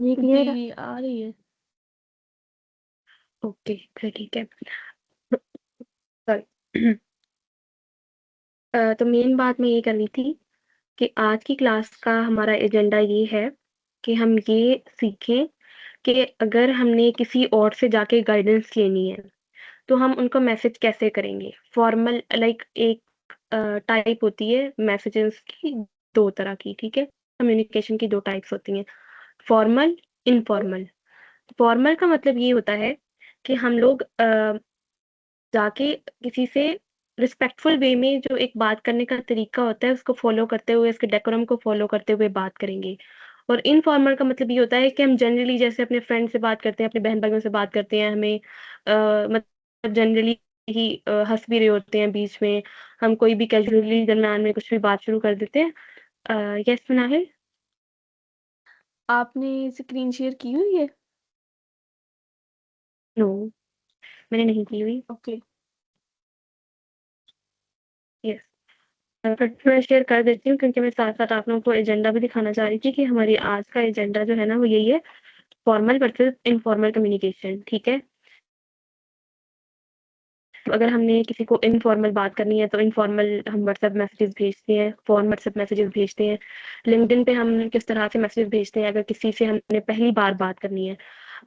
ये क्लियर है? जी आ रही है। ओके, फिर ठीक है। सॉरी। तो मेन बात मैं ये कर रही थी कि आज की क्लास का हमारा एजेंडा ये है कि हम ये सीखें कि अगर हमने किसी और से जाके गाइडेंस लेनी है, तो हम उनको मैसेज कैसे करेंगे? फॉर्मल लाइक एक टाइप होती है मैसेजेस की 2 तरह की, ठीक है? कम्युनिकेशन की 2 टाइप्स होती हैं, फॉर्मल, इनफॉर्मल। फॉर्मल का मतलब ये होता है कि हम लोग जाके किसी से रिस्पेक्टफुल वे में जो एक बात करने का तरीका होता है, उसको फ़ॉलो करते हुए, उसके डेकोरम को फ़ॉलो करते हुए बात करेंगे। और इनफॉर्मल का मतलब ये होता है कि हम जनरली जैसे अपने फ्रेंड से बात करते हैं, अपने बहन-भाइयों से बात करते हैं, हमें मतलब जनरली ही हँस भी रहे होते हैं बीच में, हम कोई भी कैजुअली दरम्यान में कुछ भी बात शुरू कर देते हैं। यस मुनाहिल? आपने स्क्रीन शेयर की हुई है? नो, मैंने नहीं की हुई। ओके। यस। फिर मैं शेयर कर देती हूँ क्योंकि मैं साथ-साथ आप लोगों को एजेंडा भी दिखाना चाह रही थी कि हमारी आज का एजेंडा जो है ना वो यही है, फॉर्मल वर्सेस इनफॉर्मल कम्युनिकेशन, ठीक है? तो अगर हमने किसी को इनफॉर्मल बात करनी है तो इनफॉर्मल हम व्हाट्सएप मैसेजेस भेजते हैं, फ़ॉर्म व्हाट्सएप मैसेजेस भेजते हैं। लिंक्डइन पे हम किस तरह से मैसेज भेजते हैं अगर किसी से हमने पहली बार बात करनी है।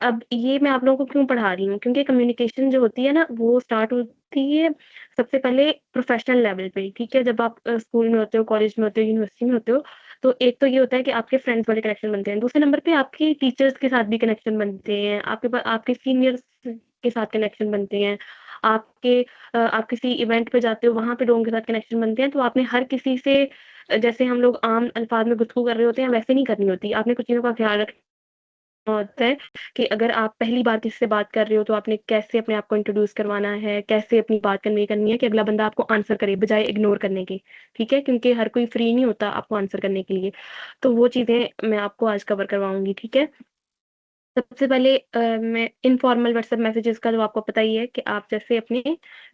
अब ये मैं आप लोगों को क्यों पढ़ा रही हूँ? क्योंकि कम्युनिकेशन जो होती है ना वो स्टार्ट होती है सबसे पहले प्रोफ़ेशनल लेवल पे, ठीक है? जब आप स्कूल में होते हो, कॉलेज में होते हो, यूनिवर्सिटी में होते हो, तो एक तो ये होता है कि आपके फ्रेंड्स वाले कनेक्शन बनते हैं। दूसरे नंबर पे आपके टीचर्स के साथ भी कनेक्शन बनते हैं, आपके सीनियर्स के साथ कनेक्शन बनते हैं। आपके आप किसी इवेंट पे जाते हो, वहाँ पे लोगों के साथ कनेक्शन बनते हैं, तो आपने हर किसी से जैसे हम लोग आम अल्फाज में गुफ्तगू कर रहे होते हैं, वैसे नहीं करनी होती। आपने कुछ चीज़ों का ख़्याल रखना होता है कि अगर आप पहली बार किसी से बात कर रहे हो, तो आपने कैसे अपने आप को इंट्रोड्यूस करवाना है, कैसे अपनी बात कन्वे करनी है कि अगला बंदा आपको आंसर करे, बजाए इग्नोर करने के, ठीक है? क्योंकि हर कोई फ्री नहीं होता आपको आंसर करने के लिए। तो वो चीज़ें मैं आपको आज कवर करवाऊँगी, ठीक है? सबसे पहले मैं इनफॉर्मल व्हाट्सएप मैसेजेस का तो आपको पता ही है कि आप जैसे अपने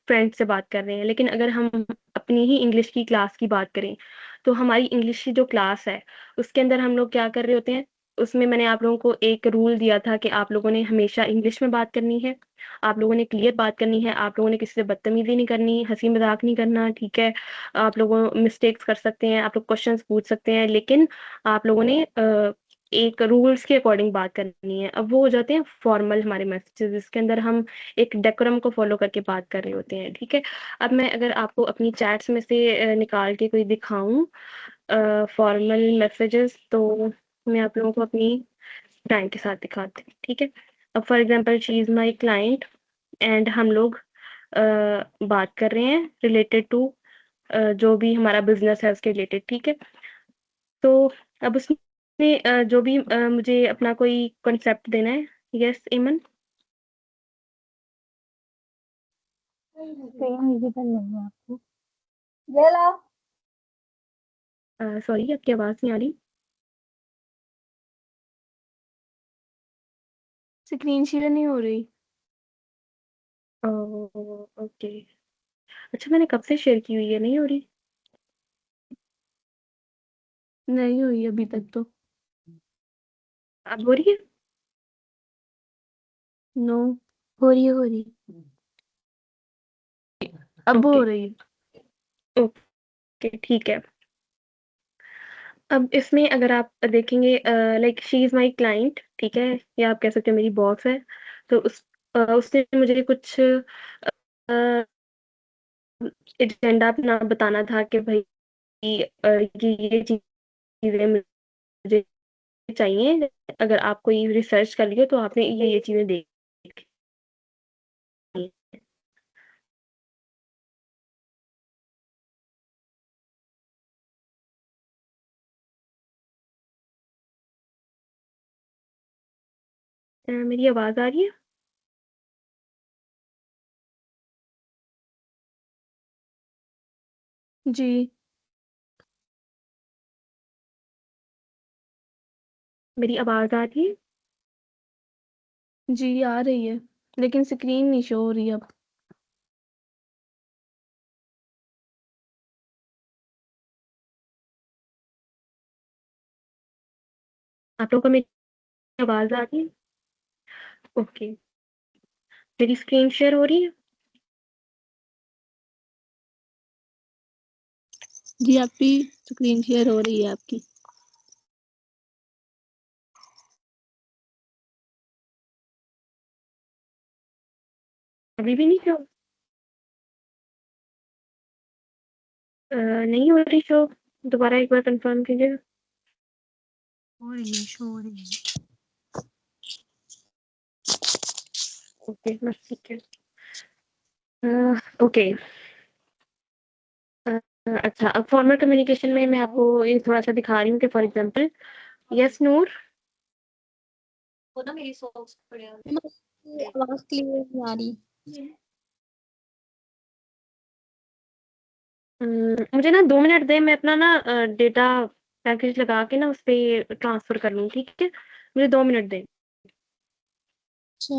फ्रेंड से बात कर रहे हैं। लेकिन अगर हम अपनी ही इंग्लिश की क्लास की बात करें, तो हमारी इंग्लिश की जो क्लास है, उसके अंदर हम लोग क्या कर रहे होते हैं, उसमें मैंने आप लोगों को एक रूल दिया था कि आप लोगों ने हमेशा इंग्लिश में बात करनी है। आप लोगों ने क्लियर बात करनी है, आप लोगों ने किसी से बदतमीज़ी नहीं करनी, हँसी-मज़ाक नहीं करना, ठीक है? आप लोगों मिस्टेक्स कर सकते हैं, आप लोग क्वेश्चन्स पूछ सकते हैं, लेकिन आप लोगों ने एक रूल्स के अकॉर्डिंग बात करनी है। अब वो हो जाते हैं फॉर्मल हमारे मैसेजेस जिसके अंदर हम एक डेकोरम को फ़ॉलो करके बात कर रहे होते हैं, ठीक है? अब मैं अगर आपको अपनी चैट्स में से निकाल के कोई दिखाऊँ फॉर्मल मैसेजेस तो मैं आप लोगों को अपनी क्लाइंट के साथ दिखाती हूँ, ठीक है? अब for example she is my client and हम लोग बात कर रहे हैं रिलेटेड टू जो भी हमारा बिज़नेस है उसके रिलेटेड, ठीक है? तो अब उसमें जो भी मुझे अपना कोई कॉन्सेप्ट देना है। यस इमन? सेम इजी कर लेंगे आपको। ये ला। सॉरी आपकी आवाज़ नहीं आ रही। स्क्रीन शेयर नहीं हो रही। ओके। अच्छा मैंने कब से शेयर की हुई है, नहीं हो रही? नहीं हुई अभी तक तो। अब हो रही है? नो। हो रही है, हो रही है। अब ओके, हो रही है। ओके ठीक है। अब इसमें अगर आप देखेंगे like she is my client, ठीक है? या आप कह सकते हो मेरी बॉस है। तो उसने मुझे कुछ एजेंडा अपना बताना था कि भई ये चीज़ें मुझे चाहिए। अगर आप कोई रिसर्च कर रही हो तो आपने ये चीज़ें देखनी है। मेरी आवाज़ आ रही है? जी। मेरी आवाज़ आ रही है? जी आ रही है, लेकिन स्क्रीन नहीं शो हो रही अब। आप लोगों को मेरी आवाज आ रही है? ओके। मेरी स्क्रीन शेयर हो रही है? जी आपकी स्क्रीन शेयर हो रही है आपकी। अभी भी नहीं शो? नहीं हो रही शो? दोबारा एक बार कंफर्म कीजिएगा। हो रही है, शो हो रही है। ओके, बस ठीक है। ओके। अच्छा, अब फॉर्मल कम्युनिकेशन में मैं आपको ये थोड़ा-सा दिखा रही हूँ कि फॉर एग्ज़ाम्पल यस नूर। वो ना मेरी सॉक्स पड़े हैं। आवाज क्लियर नहीं आ रही। मुझे ना 2 मिनट दें, मैं अपना ना डेटा पैकेज लगा के ना उसपे ट्रांसफ़र कर लूँ, ठीक है? मुझे 2 मिनट दें। अच्छा।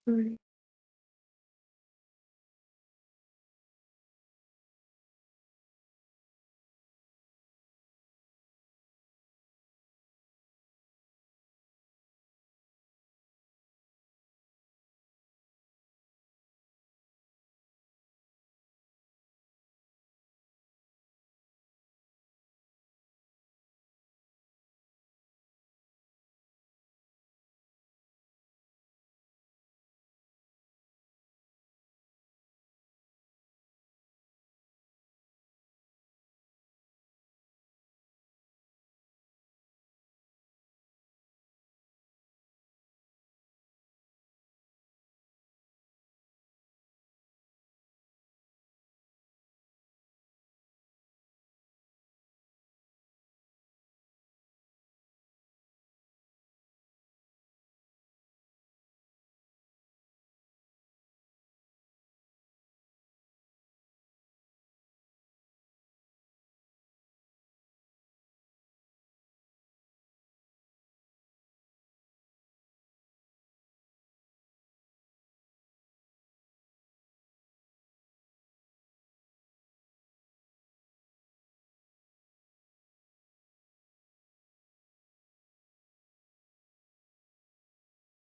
हुँ।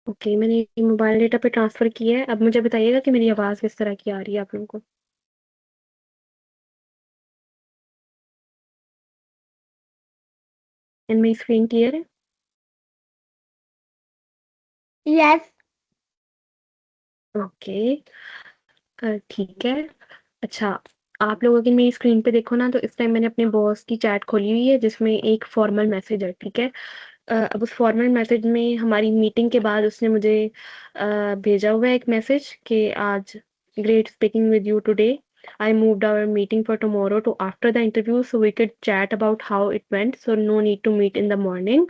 ओके, मैंने मोबाइल डेटा पे ट्रांसफ़र किया है। अब मुझे बताइएगा कि मेरी आवाज़ किस तरह की आ रही है आप लोगों को? एंड मेरी स्क्रीन क्लियर है? यस। ओके। ठीक है। अच्छा, आप लोग अगर मेरी स्क्रीन पे देखो ना, तो इस टाइम मैंने अपने बॉस की चैट खोली हुई है जिसमें एक फॉर्मल मैसेज है, ठीक है? अब उस फॉर्मल मैसेज में हमारी मीटिंग के बाद उसने मुझे भेजा हुआ है एक मैसेज कि आज great speaking with you today. I moved our meeting for tomorrow to after the interview so we could chat about how it went. So no need to meet in the morning.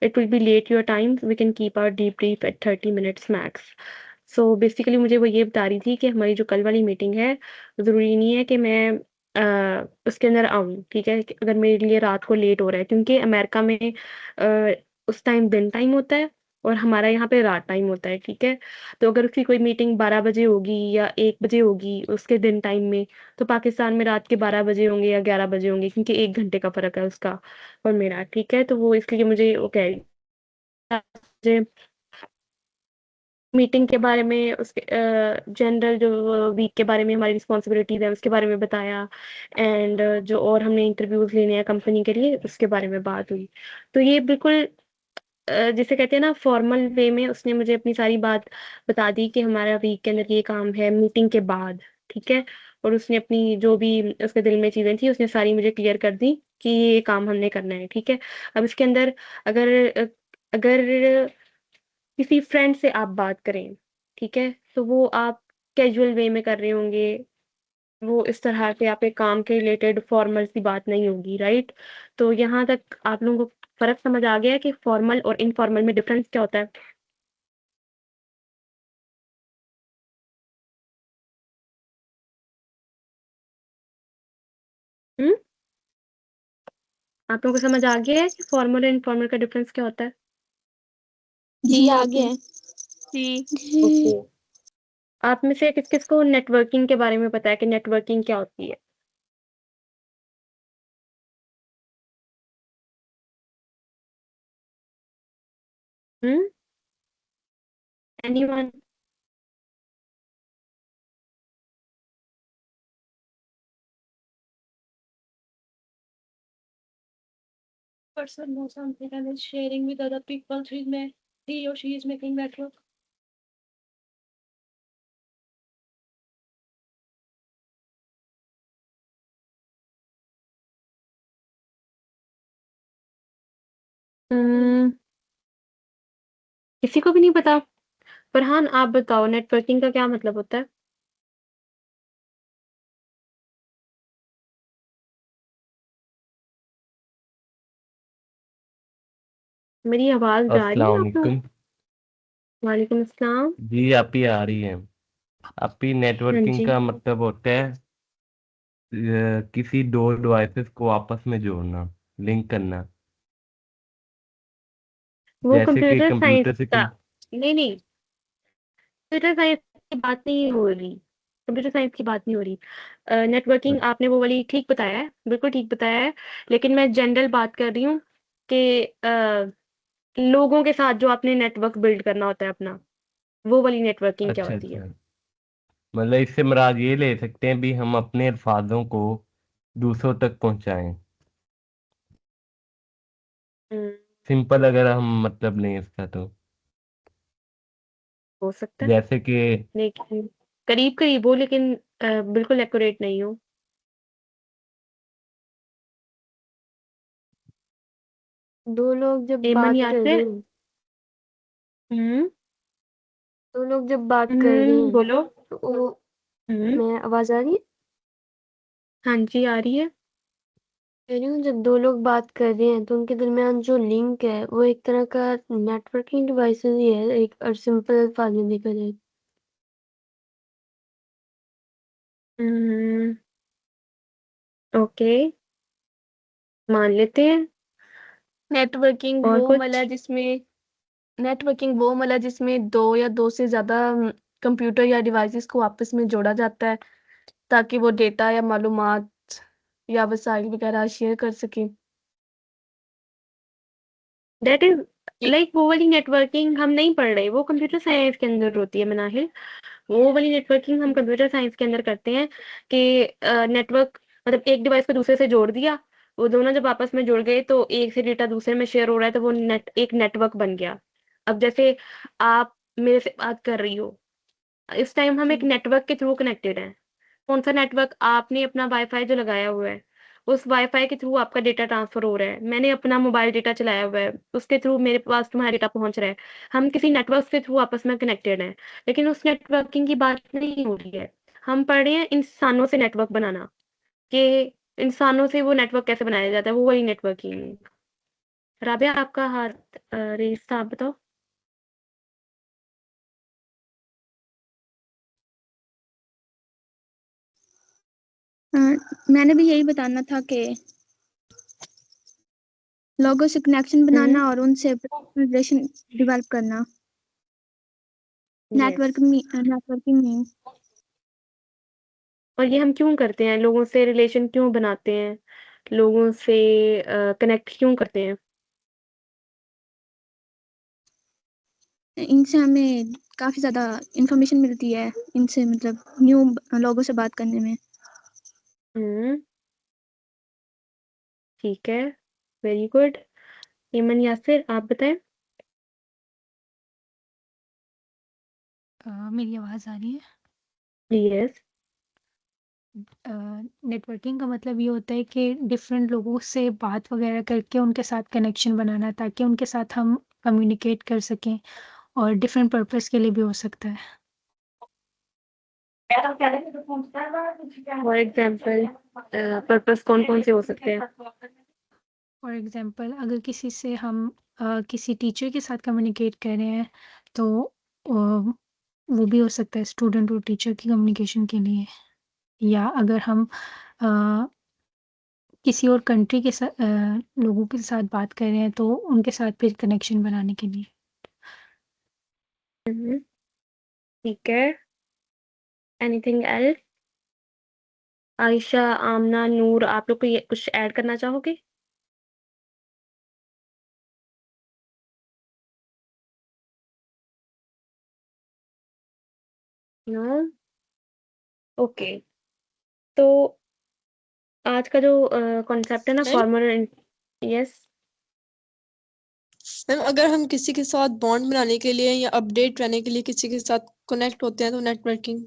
It will be late your time. We can keep our debrief at 30 minutes max. So basically मुझे वो ये बता रही थी कि हमारी जो कल वाली मीटिंग है, ज़रूरी नहीं है कि मैं उसके अंदर आऊँ, ठीक है? कि अगर मेरे लिए रात को लेट हो रहा है क्योंकि अमेरिका में उस टाइम दिन टाइम होता है और हमारा यहाँ पे रात टाइम होता है, ठीक है? तो अगर उसकी कोई मीटिंग 12 बजे होगी या 1 बजे होगी उसके दिन टाइम में, तो पाकिस्तान में रात के 12 बजे होंगे या 11 बजे होंगे क्योंकि 1 घंटे का फ़र्क है उसका और मेरा, ठीक है? तो वो इसलिए मुझे वो कह रही मुझे मीटिंग के बारे में उसके जनरल जो वीक के बारे में हमारी रिस्पॉन्सिबिलिटीज़ है उसके बारे में बताया एंड जो और हमने इंटरव्यूज़ लेने हैं कंपनी के लिए उसके बारे में बात हुई। तो ये बिल्कुल जिसे कहते हैं ना फॉर्मल वे में उसने मुझे अपनी सारी बात बता दी कि हमारा वीक के अंदर ये काम है मीटिंग के बाद, ठीक है? और उसने अपनी जो भी उसके दिल में चीज़ें थी उसने सारी मुझे क्लियर कर दी कि ये काम हमने करना है, ठीक है? अब इसके अंदर अगर अगर किसी फ्रेंड से आप बात करें, ठीक है? तो वो आप कैजुअल वे में कर रहे होंगे, वो इस तरह से आपके काम के रिलेटेड फॉर्मल सी बात नहीं होगी, राइट? तो यहाँ तक आप लोगों को फ़र्क समझ आ गया है कि फॉर्मल और इनफॉर्मल में डिफरेंस क्या होता है? हुँ? आप लोगों को समझ आ गया है कि फॉर्मल और इनफॉर्मल का डिफरेंस क्या होता है? जी आगे आगे। है। जी। ओके। आप में से किस-किस को नेटवर्किंग के बारे में पता है कि नेटवर्किंग क्या होती है? हुँ? Anyone? Person knows something and is sharing with other people so he or she is making network. उम, किसी को भी नहीं पता? फरहान आप बताओ नेटवर्किंग का क्या मतलब होता है? मेरी आवाज़ जा रही अस्सलाम है आप लोग वालेकुम। वालेकुम अस्सलाम। जी आपकी आ रही है। आपकी हाँ नेटवर्किंग जी। का मतलब होता है किसी दो डिवाइसेस को आपस में जोड़ना, लिंक करना। वो जैसे कि कंप्यूटर साइंस कंप्यूटर से का नहीं, कंप्यूटर साइंस की बात नहीं हो रही। कंप्यूटर साइंस की बात नहीं हो रही। नेटवर्किंग आपने वो वाली ठीक बताया है, बिल्कुल ठीक बताया है। लेकिन मैं जनरल बात कर रही हूँ कि लोगों के साथ जो आपने नेटवर्क बिल्ड करना होता है अपना, वो वाली नेटवर्किंग क्या अच्छा होती है? अच्छा, मतलब इससे मुराद ये ले सकते हैं भी हम अपने अल्फाजों को दूसरों तक पहुंचाएं। हुँ, सिंपल अगर हम मतलब लें इसका तो हो सकता है। जैसे कि लेकिन करीब-करीब हो लेकिन बिल्कुल एक्यूरेट नहीं हो। दो लोग जब एमन बात कर रहे यासर हैं हुँ, दो लोग जब बात कर रहे हैं बोलो। तो वो हुँ, मैं आवाज आ रही है। हाँ जी, आ रही है। कह रही हूँ जब दो लोग बात कर रहे हैं तो उनके दरमियान जो लिंक है वो एक तरह का नेटवर्किंग डिवाइसेस ही है एक और सिंपल अल्फाज में देखा जाए। हुँ, ओके, मान लेते हैं। नेटवर्किंग और वो मतलब कुछ? जिसमें नेटवर्किंग वो मतलब जिसमें दो या दो से ज्यादा कंप्यूटर या डिवाइसेस को आपस में जोड़ा जाता है ताकि वो डेटा या मालूमात या वसाइल वगैरह शेयर कर सकें। दैट इज़ लाइक वो वाली नेटवर्किंग हम नहीं पढ़ रहे, वो कंप्यूटर साइंस के अंदर होती है मनाहिल। वो वाली नेटवर्किंग हम कंप्यूटर साइंस के अंदर करते हैं कि नेटवर्क मतलब एक डिवाइस को दूसरे से जोड़ दिया, वो दोनों जब आपस में जुड़ गए तो एक से डेटा दूसरे में शेयर हो रहा है, तो वो एक नेटवर्क बन गया। अब जैसे आप मेरे से बात कर रही हो, इस टाइम हम एक नेटवर्क के थ्रू कनेक्टेड हैं। कौन सा नेटवर्क? आपने अपना वाईफाई जो लगाया हुआ है, उस वाईफाई के थ्रू आपका डेटा ट्रांसफर हो रहा है। मैंने अपना मोबाइल डेटा चलाया हुआ है, उसके थ्रू मेरे पास तुम्हारा डेटा पहुंच रहा है। हम किसी नेटवर्क के थ्रू आपस में कनेक्टेड हैं, लेकिन उस नेटवर्किंग की बात नहीं हो रही है। हम पढ़ रहे हैं इंसानों से नेटवर्क बनाना, कि इंसानों से वो नेटवर्क कैसे बनाया जाता है, वो वाली नेटवर्किंग। राबिया आपका हाथ रेस था, आप बताओ। मैंने भी यही बताना था कि लोगों से कनेक्शन बनाना और उनसे रिलेशन डेवलप करना, नेटवर्किंग में। और ये हम क्यों करते हैं? लोगों से रिलेशन क्यों बनाते हैं? लोगों से कनेक्ट क्यों करते हैं? इनसे हमें काफी ज्यादा इंफॉर्मेशन मिलती है, इनसे मतलब न्यू लोगों से बात करने में। हम्म, ठीक है, वेरी गुड। ईमन यासिर आप बताएं। मेरी आवाज़ आ रही है? यस। नेटवर्किंग का मतलब ये होता है कि डिफरेंट लोगों से बात वगैरह करके उनके साथ कनेक्शन बनाना, ताकि उनके साथ हम कम्युनिकेट कर सकें, और डिफरेंट पर्पस के लिए भी हो सकता है। फॉर एग्जाम्पल पर्पस कौन कौन से हो सकते हैं? फॉर एग्जांपल, अगर किसी से हम किसी टीचर के साथ कम्युनिकेट कर रहे हैं, तो वो भी हो सकता है स्टूडेंट और टीचर की कम्युनिकेशन के लिए। या अगर हम अ, किसी और कंट्री के साथ लोगों के साथ बात कर रहे हैं, तो उनके साथ फिर कनेक्शन बनाने के लिए। ठीक है, एनीथिंग एल्स? आयशा, आमना, नूर, आप लोग को ये कुछ ऐड करना चाहोगे? नो? ओके, तो आज का जो कॉन्सेप्ट है ना, मैम फॉर्मल। यस। मैम, अगर हम किसी के साथ बॉन्ड बनाने के लिए या अपडेट रहने के लिए किसी के साथ कनेक्ट होते हैं तो नेटवर्किंग।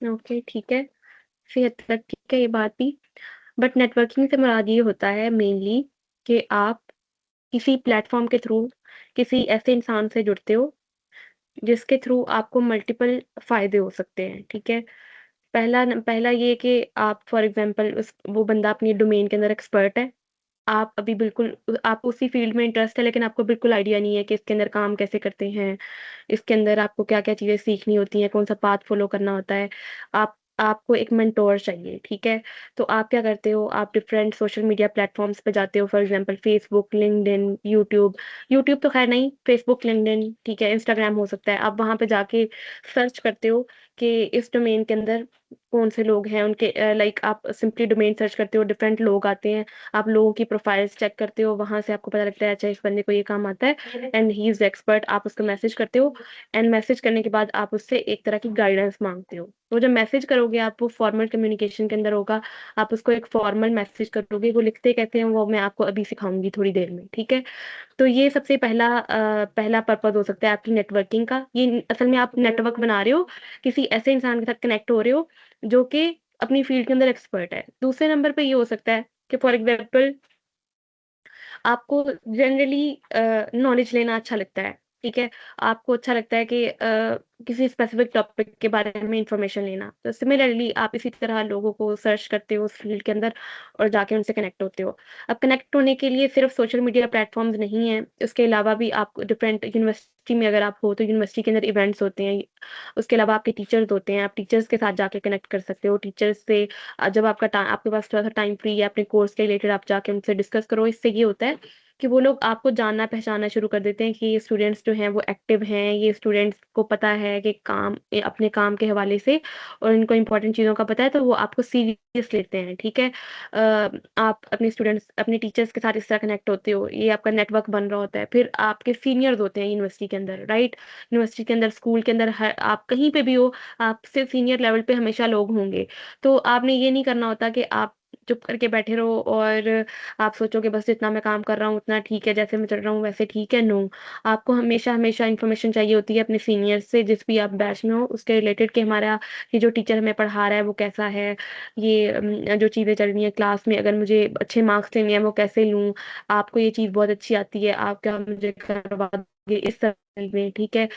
ओके, ठीक है, फिर तक ठीक है ये बात भी। बट नेटवर्किंग से मुराद ये होता है मेनली कि आप किसी प्लेटफॉर्म के थ्रू किसी ऐसे इंसान से जुड़ते हो जिसके थ्रू आपको मल्टीपल फायदे हो सकते हैं, ठीक है? पहला ये कि आप फॉर एग्जांपल उस वो बंदा अपनी डोमेन के अंदर एक्सपर्ट है। आप अभी बिल्कुल आप उसी फील्ड में इंटरेस्ट है, लेकिन आपको बिल्कुल आइडिया नहीं है कि इसके अंदर काम कैसे करते हैं, इसके अंदर आपको क्या-क्या चीज़ें सीखनी होती हैं, कौन-सा पाथ फ़ॉलो करना होता है। आपको एक मेंटर चाहिए, ठीक है? तो आप क्या करते हो, आप डिफरेंट सोशल मीडिया प्लेटफ़ॉर्म्स पे जाते हो, for example Facebook, LinkedIn, YouTube. YouTube तो ख़ैर नहीं, फ़ेसबुक, लिंक्डइन, ठीक है, इंस्टाग्राम हो सकता है। आप वहाँ पे जाके सर्च करते हो कि इस डोमेन के अंदर कौन से लोग हैं, उनके लाइक आप सिंपली डोमेन सर्च करते हो, डिफरेंट लोग आते हैं, आप लोगों की प्रोफाइल्स चेक करते हो, वहाँ से आपको पता लगता है अच्छा इस बंदे को ये काम आता है एंड ही इज़ एक्सपर्ट। आप उसको मैसेज करते हो एंड मैसेज करने के बाद आप उससे एक तरह की गाइडेंस माँगते हो। तो जब मैसेज करोगे आप, वो फॉर्मल कम्युनिकेशन के अंदर होगा, आप उसको एक फॉर्मल मैसेज करोगे, वो लिखते कैसे हैं वो मैं आपको अभी सिखाऊँगी थोड़ी देर में, ठीक है? तो ये सबसे पहला पर्पज़ हो सकता है आपकी नेटवर्किंग का। ये असल में आप नेटवर्क बना रहे हो, किसी ऐसे इंसान के साथ कनेक्ट हो रहे हो जो कि अपनी फील्ड के अंदर एक्सपर्ट है। दूसरे नंबर पे ये हो सकता है कि फॉर एग्ज़ाम्पल आपको जनरली नॉलेज लेना अच्छा लगता है, ठीक है? आपको अच्छा लगता है कि किसी स्पेसिफिक टॉपिक के बारे में इन्फॉर्मेशन लेना। तो सिमिलरली आप इसी तरह लोगों को सर्च करते हो उस फील्ड के अंदर और जाके उनसे कनेक्ट होते हो। अब कनेक्ट होने के लिए सिर्फ़ सोशल मीडिया प्लेटफ़ॉर्म्स नहीं हैं, इसके अलावा भी आप डिफरेंट यूनिवर्सिटी में अगर आप हो तो यूनिवर्सिटी के अंदर इवेंट्स होते हैं। उसके अलावा आपके टीचर्स होते हैं, आप टीचर्स के साथ जाके कनेक्ट कर सकते हो। टीचर्स से जब आपके पास थोड़ा-सा टाइम फ्री है अपने कोर्स के रिलेटेड, आप जाके उनसे डिस्कस करो। इससे ये होता है कि वो लोग आपको जानना पहचानना शुरू कर देते हैं कि ये स्टूडेंट्स जो हैं वो एक्टिव हैं, ये स्टूडेंट्स को पता है कि अपने काम के हवाले से और इनको इम्पोर्टेंट चीज़ों का पता है, तो वो आपको सीरियस लेते हैं, ठीक है। आप अपने स्टूडेंट्स अपने टीचर्स के साथ इस तरह कनेक्ट होते हो, ये आपका नेटवर्क बन रहा होता है। फिर आपके सीनियर्स होते हैं यूनिवर्सिटी के अंदर, राइट। यूनिवर्सिटी के अंदर, स्कूल के अंदर, आप कहीं पे भी हो, आपसे सीनियर लेवल पे हमेशा लोग होंगे। तो आपने ये नहीं करना होता कि आप चुप करके बैठे रहो और आप सोचोगे बस जितना मैं काम कर रहा हूँ उतना ठीक है, जैसे मैं चल रहा हूँ वैसे ठीक है। नो, आपको हमेशा हमेशा इन्फॉर्मेशन चाहिए होती है अपने सीनियर से, जिस भी आप बैच में हो उसके रिलेटेड, कि हमारा ये जो टीचर हमें पढ़ा रहा है वो कैसा है, ये जो चीज़ें चल रही हैं क्लास में, अगर मुझे अच्छे मार्क्स लेने हैं वो कैसे लूँ, आपको ये चीज़ बहुत अच्छी आती है, आप क्या मुझे करवा दोगे इस तरह में, ठीक है।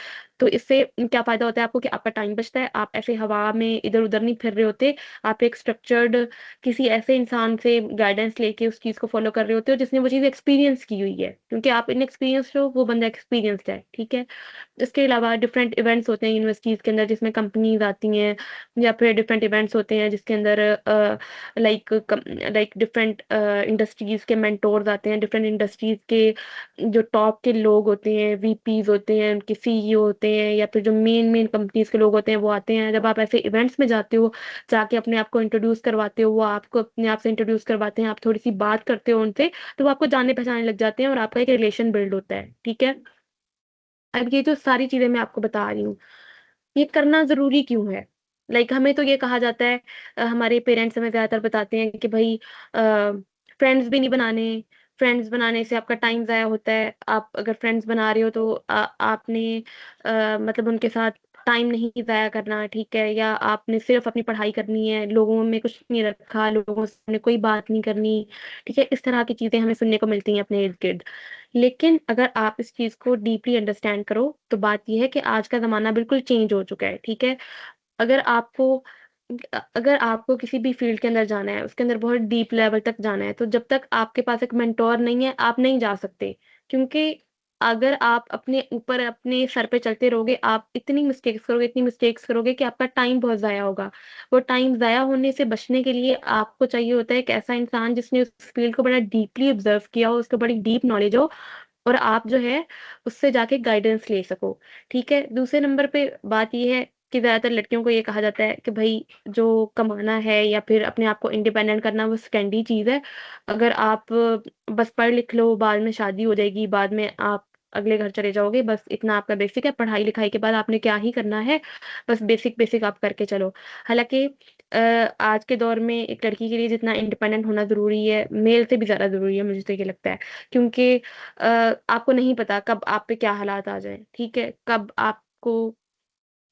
तो इससे क्या फ़ायदा होता है आपको कि आपका टाइम बचता है, आप ऐसे हवा में इधर-उधर नहीं फिर रहे होते, आप एक स्ट्रक्चर्ड किसी ऐसे इंसान से गाइडेंस लेके उस चीज़ को फ़ॉलो कर रहे होते हो जिसने वो चीज़ एक्सपीरियंस की हुई है, क्योंकि आप इनएक्सपीरियंस्ड हो, वो बंदा एक्सपीरियंस्ड है, ठीक है। इसके अलावा डिफरेंट इवेंट्स होते हैं यूनिवर्सिटीज़ के अंदर जिसमें कंपनीज़ आती हैं, या फिर डिफरेंट इवेंट्स होते हैं जिसके अंदर लाइक डिफरेंट इंडस्ट्रीज़ के मेंटोर्स आते हैं, डिफरेंट इंडस्ट्रीज़ के जो टॉप के लोग होते हैं, वीपीज़ होते हैं, उनके सीईओ होते हैं, या फिर जो मेन कंपनीज़ के लोग होते हैं वो आते हैं। जब आप ऐसे इवेंट्स में जाते हो, जाके अपने आप को इंट्रोड्यूस करवाते हो, वो आपको अपने आप से इंट्रोड्यूस करवाते हैं, आप थोड़ी-सी बात करते हो उनसे, तो वो आपको जानने-पहचानने लग जाते हैं और आपका एक रिलेशन बिल्ड होता है, ठीक है? अब ये जो सारी चीज़ें मैं आपको बता रही हूँ, ये करना ज़रूरी क्यों है? लाइक हमें तो ये कहा जाता है, हमारे पेरेंट्स हमें ज़्यादातर बताते हैं कि भई फ्रेंड्स भी नहीं बनाने, फ्रेंड्स बनाने से आपका टाइम ज़ाया होता है। आप अगर फ्रेंड्स बना रहे हो तो आपने मतलब उनके साथ टाइम नहीं ज़ाया करना, ठीक है? या आपने सिर्फ़ अपनी पढ़ाई करनी है, लोगों में कुछ नहीं रखा, लोगों से कोई बात नहीं करनी, ठीक है? इस तरह की चीज़ें हमें सुनने को मिलती हैं अपने इर्द-गिर्द। लेकिन अगर आप इस चीज़ को डीपली अंडरस्टैंड करो, तो बात ये है कि आज का ज़माना बिल्कुल चेंज हो चुका है, ठीक है? अगर आपको अगर आपको किसी भी फ़ील्ड के अंदर जाना है, उसके अंदर बहुत डीप लेवल तक जाना है, तो जब तक आपके पास एक मेंटर नहीं है, आप नहीं जा सकते। क्योंकि अगर आप अपने ऊपर, अपने सर पे चलते रहोगे, आप इतनी मिस्टेक्स करोगे कि आपका टाइम बहुत ज़ाया होगा। वो टाइम ज़ाया होने से बचने के लिए आपको चाहिए होता है एक ऐसा इंसान जिसने उस फ़ील्ड को बड़ा डीपली ऑब्ज़र्व किया हो, उसको बड़ी डीप नॉलेज हो और आप जो है उससे जाके गाइडेंस ले सको, ठीक है? दूसरे नंबर पे बात ये है कि ज़्यादातर लड़कियों को ये कहा जाता है कि भई जो कमाना है या फिर अपने आप को इंडिपेंडेंट करना वो सेकेंडरी चीज़ है। अगर आप बस पढ़ लिख लो, बाद में शादी हो जाएगी, बाद में आप अगले घर चले जाओगे, बस इतना आपका बेसिक है, पढ़ाई-लिखाई के बाद आपने क्या ही करना है, बस बेसिक-बेसिक आप करके चलो। हालाँकि अ, आज के दौर में एक लड़की के लिए जितना इंडिपेंडेंट होना ज़रूरी है, मेल से भी ज़्यादा ज़रूरी है, मुझे तो ये लगता है। क्योंकि आपको नहीं पता कब आप पे क्या हालात आ जाएँ, ठीक है? कब आपको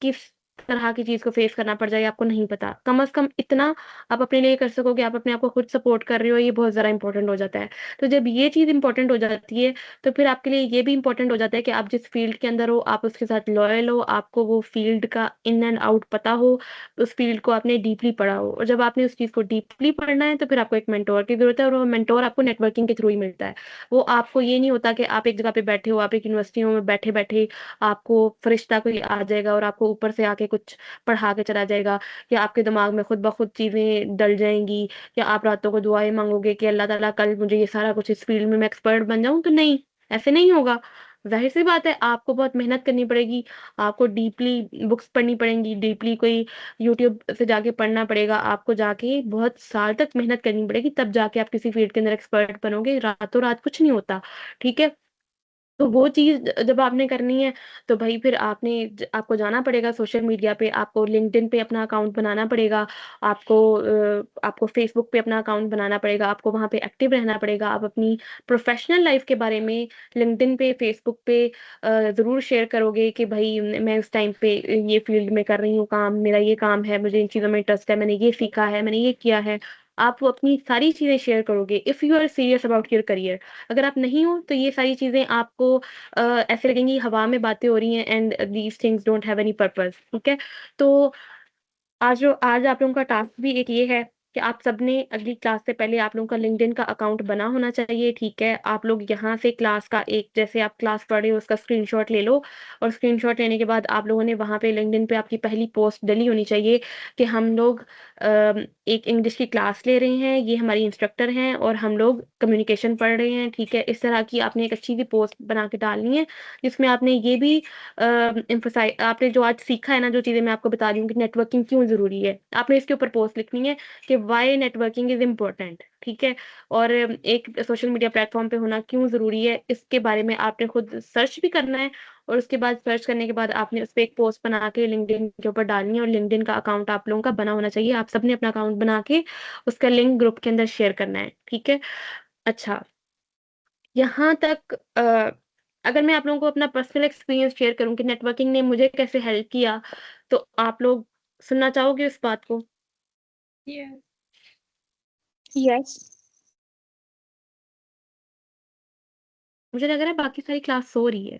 किस तरह की चीज़ को फेस करना पड़ जाए आपको नहीं पता। कम से कम इतना आप अपने लिए कर सको कि आप अपने आप को खुद सपोर्ट कर रहे हो, ये बहुत ज़्यादा इम्पोर्टेंट हो जाता है। तो जब ये चीज़ इम्पोर्टेंट हो जाती है, तो फिर आपके लिए ये भी इम्पोर्टेंट हो जाता है कि आप जिस फ़ील्ड के अंदर हो, आप उसके साथ लॉयल हो, आपको वो फ़ील्ड का इन एंड आउट पता हो, उस फ़ील्ड को आपने डीपली पढ़ा हो। और जब आपने उस चीज़ को डीपली पढ़ना है, तो फिर आपको एक मेंटर की ज़रूरत है और वो मेंटर आपको नेटवर्किंग के थ्रू ही मिलता है। वो आपको ये नहीं होता कि आप एक जगह पे बैठे हो, आप एक यूनिवर्सिटियों में बैठे-बैठे आपको फ़रिश्ता कोई आ जाएगा और आपको ऊपर से आके कुछ पढ़ा के चला जाएगा, या आपके दिमाग में खुद ब खुद चीज़ें डल जाएँगी, या आप रातों को दुआएँ माँगोगे कि अल्लाह ताला कल मुझे ये सारा कुछ इस फ़ील्ड में मैं एक्सपर्ट बन जाऊँ, तो नहीं, ऐसे नहीं होगा। ज़ाहिर-सी बात है आपको बहुत मेहनत करनी पड़ेगी, आपको डीपली बुक्स पढ़नी पड़ेंगी, डीपली कोई यूट्यूब से जाके पढ़ना पड़ेगा, आपको जाके बहुत साल तक मेहनत करनी पड़ेगी, तब जाके आप किसी फ़ील्ड के अंदर एक्सपर्ट बनोगे, रातों-रात कुछ नहीं होता, ठीक है? तो वो चीज़ जब आपने करनी है, तो भई फिर आपको जाना पड़ेगा सोशल मीडिया पे, आपको लिंक्डइन पे अपना अकाउंट बनाना पड़ेगा, आपको फ़ेसबुक पे अपना अकाउंट बनाना पड़ेगा, आपको वहाँ पे एक्टिव रहना पड़ेगा। आप अपनी प्रोफ़ेशनल लाइफ़ के बारे में लिंक्डइन पे, फ़ेसबुक पे ज़रूर शेयर करोगे कि भई मैं उस टाइम पे ये फ़ील्ड में कर रही हूँ काम, मेरा ये काम है, मुझे इन चीज़ों में इंटरेस्ट है, मैंने ये सीखा है, मैंने ये किया है। आप वो अपनी सारी चीज़ें शेयर करोगे if you are serious about your career. अगर आप नहीं हो, तो ये सारी चीज़ें आपको ऐसे लगेंगी हवा में बातें हो रही हैं and these things don't have any purpose, ठीक है? तो आज आप लोगों का टास्क भी एक ये है कि आप सबने अगली क्लास से पहले आप लोगों का लिंक्डइन का अकाउंट बना होना चाहिए, ठीक है? आप लोग यहाँ से क्लास का एक जैसे आप क्लास पढ़ रहे हो उसका स्क्रीनशॉट ले लो और स्क्रीनशॉट लेने के बाद आप लोगों ने वहाँ पे लिंक्डइन पे आपकी पहली पोस्ट डली होनी चाहिए कि हम लोग एक इंग्लिश की क्लास ले रहे हैं, ये हमारी इंस्ट्रक्टर हैं और हम लोग कम्युनिकेशन पढ़ रहे हैं, ठीक है? इस तरह की आपने एक अच्छी-सी पोस्ट बना के डालनी है, जिसमें आपने ये भी आपने जो आज सीखा है ना, जो चीज़ें मैं आपको बता रही हूँ कि नेटवर्किंग क्यों ज़रूरी है, आपने इसके ऊपर पोस्ट लिखनी है कि व्हाई नेटवर्किंग इज़ इम्पोर्टेंट, ठीक है? और एक सोशल मीडिया प्लेटफ़ॉर्म पे होना क्यों ज़रूरी है, इसके बारे में आपने खुद सर्च भी करना है और उसके बाद सर्च करने के बाद आपने उसपे एक पोस्ट बना के लिंक्डइन के ऊपर डालनी है और लिंक्डइन का अकाउंट आप लोगों का बना होना चाहिए। आप सबने अपना अकाउंट बना के उसका लिंक ग्रुप के अंदर शेयर करना है, ठीक है? अच्छा, यहाँ तक अगर मैं आप लोगों को अपना पर्सनल एक्सपीरियंस शेयर करूँ कि नेटवर्किंग ने मुझे कैसे हेल्प किया, तो आप लोग सुनना चाहोगे उस बात को? यस। मुझे लग रहा है बाकी सारी क्लास सो रही है।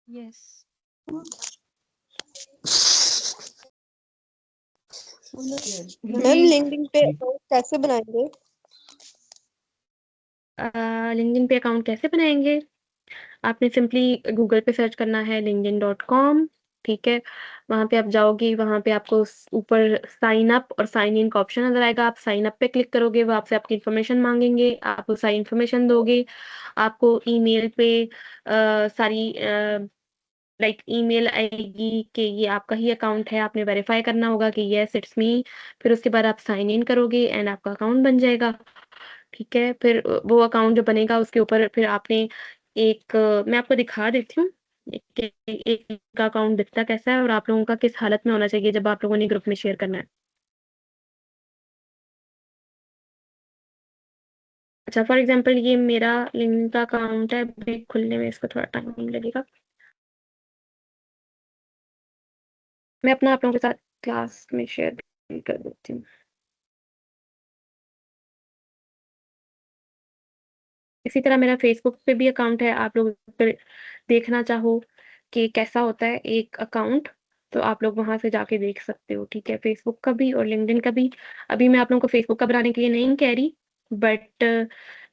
यस। मैम लिंक्डइन पे अकाउंट कैसे बनाएंगे? लिंक्डइन पे अकाउंट कैसे बनाएँगे? आपने सिंपली गूगल पे सर्च करना है linkedin.com, ठीक है? वहाँ पे आप जाओगे, वहाँ पे आपको ऊपर साइन अप और साइन इन का ऑप्शन नज़र आएगा, आप साइन अप पे क्लिक करोगे, वो आपसे आपकी इन्फॉर्मेशन माँगेंगे, आप वो सारी इन्फॉर्मेशन दोगे, आपको ईमेल पे सारी लाइक ईमेल आएगी कि ये आपका ही अकाउंट है, आपने वेरीफाई करना होगा कि येस इट्स मी, फिर उसके बाद आप साइन इन करोगे एंड आपका अकाउंट बन जाएगा। ठीक है? फिर वो अकाउंट जो बनेगा उसके ऊपर फिर आपने एक मैं आपको दिखा देती हूँ, एक एक का अकाउंट दिखता कैसा है और आप लोगों का किस हालत में होना चाहिए जब आप लोगों ने ग्रुप में शेयर करना है। अच्छा फॉर एग्ज़ाम्पल ये मेरा लिंक्डइन का अकाउंट है, अभी खुलने में इसको थोड़ा टाइम लगेगा। मैं अपना आप लोगों के साथ क्लास में शेयर भी कर देती हूँ। इसी तरह मेरा फ़ेसबुक पे भी अकाउंट है, आप लोग अगर देखना चाहो कि कैसा होता है एक अकाउंट, तो आप लोग वहाँ से जाके देख सकते हो, ठीक है? फ़ेसबुक का भी और लिंक्डइन का भी। अभी मैं आप लोगों को फ़ेसबुक का बनाने के लिए नहीं कह रही, बट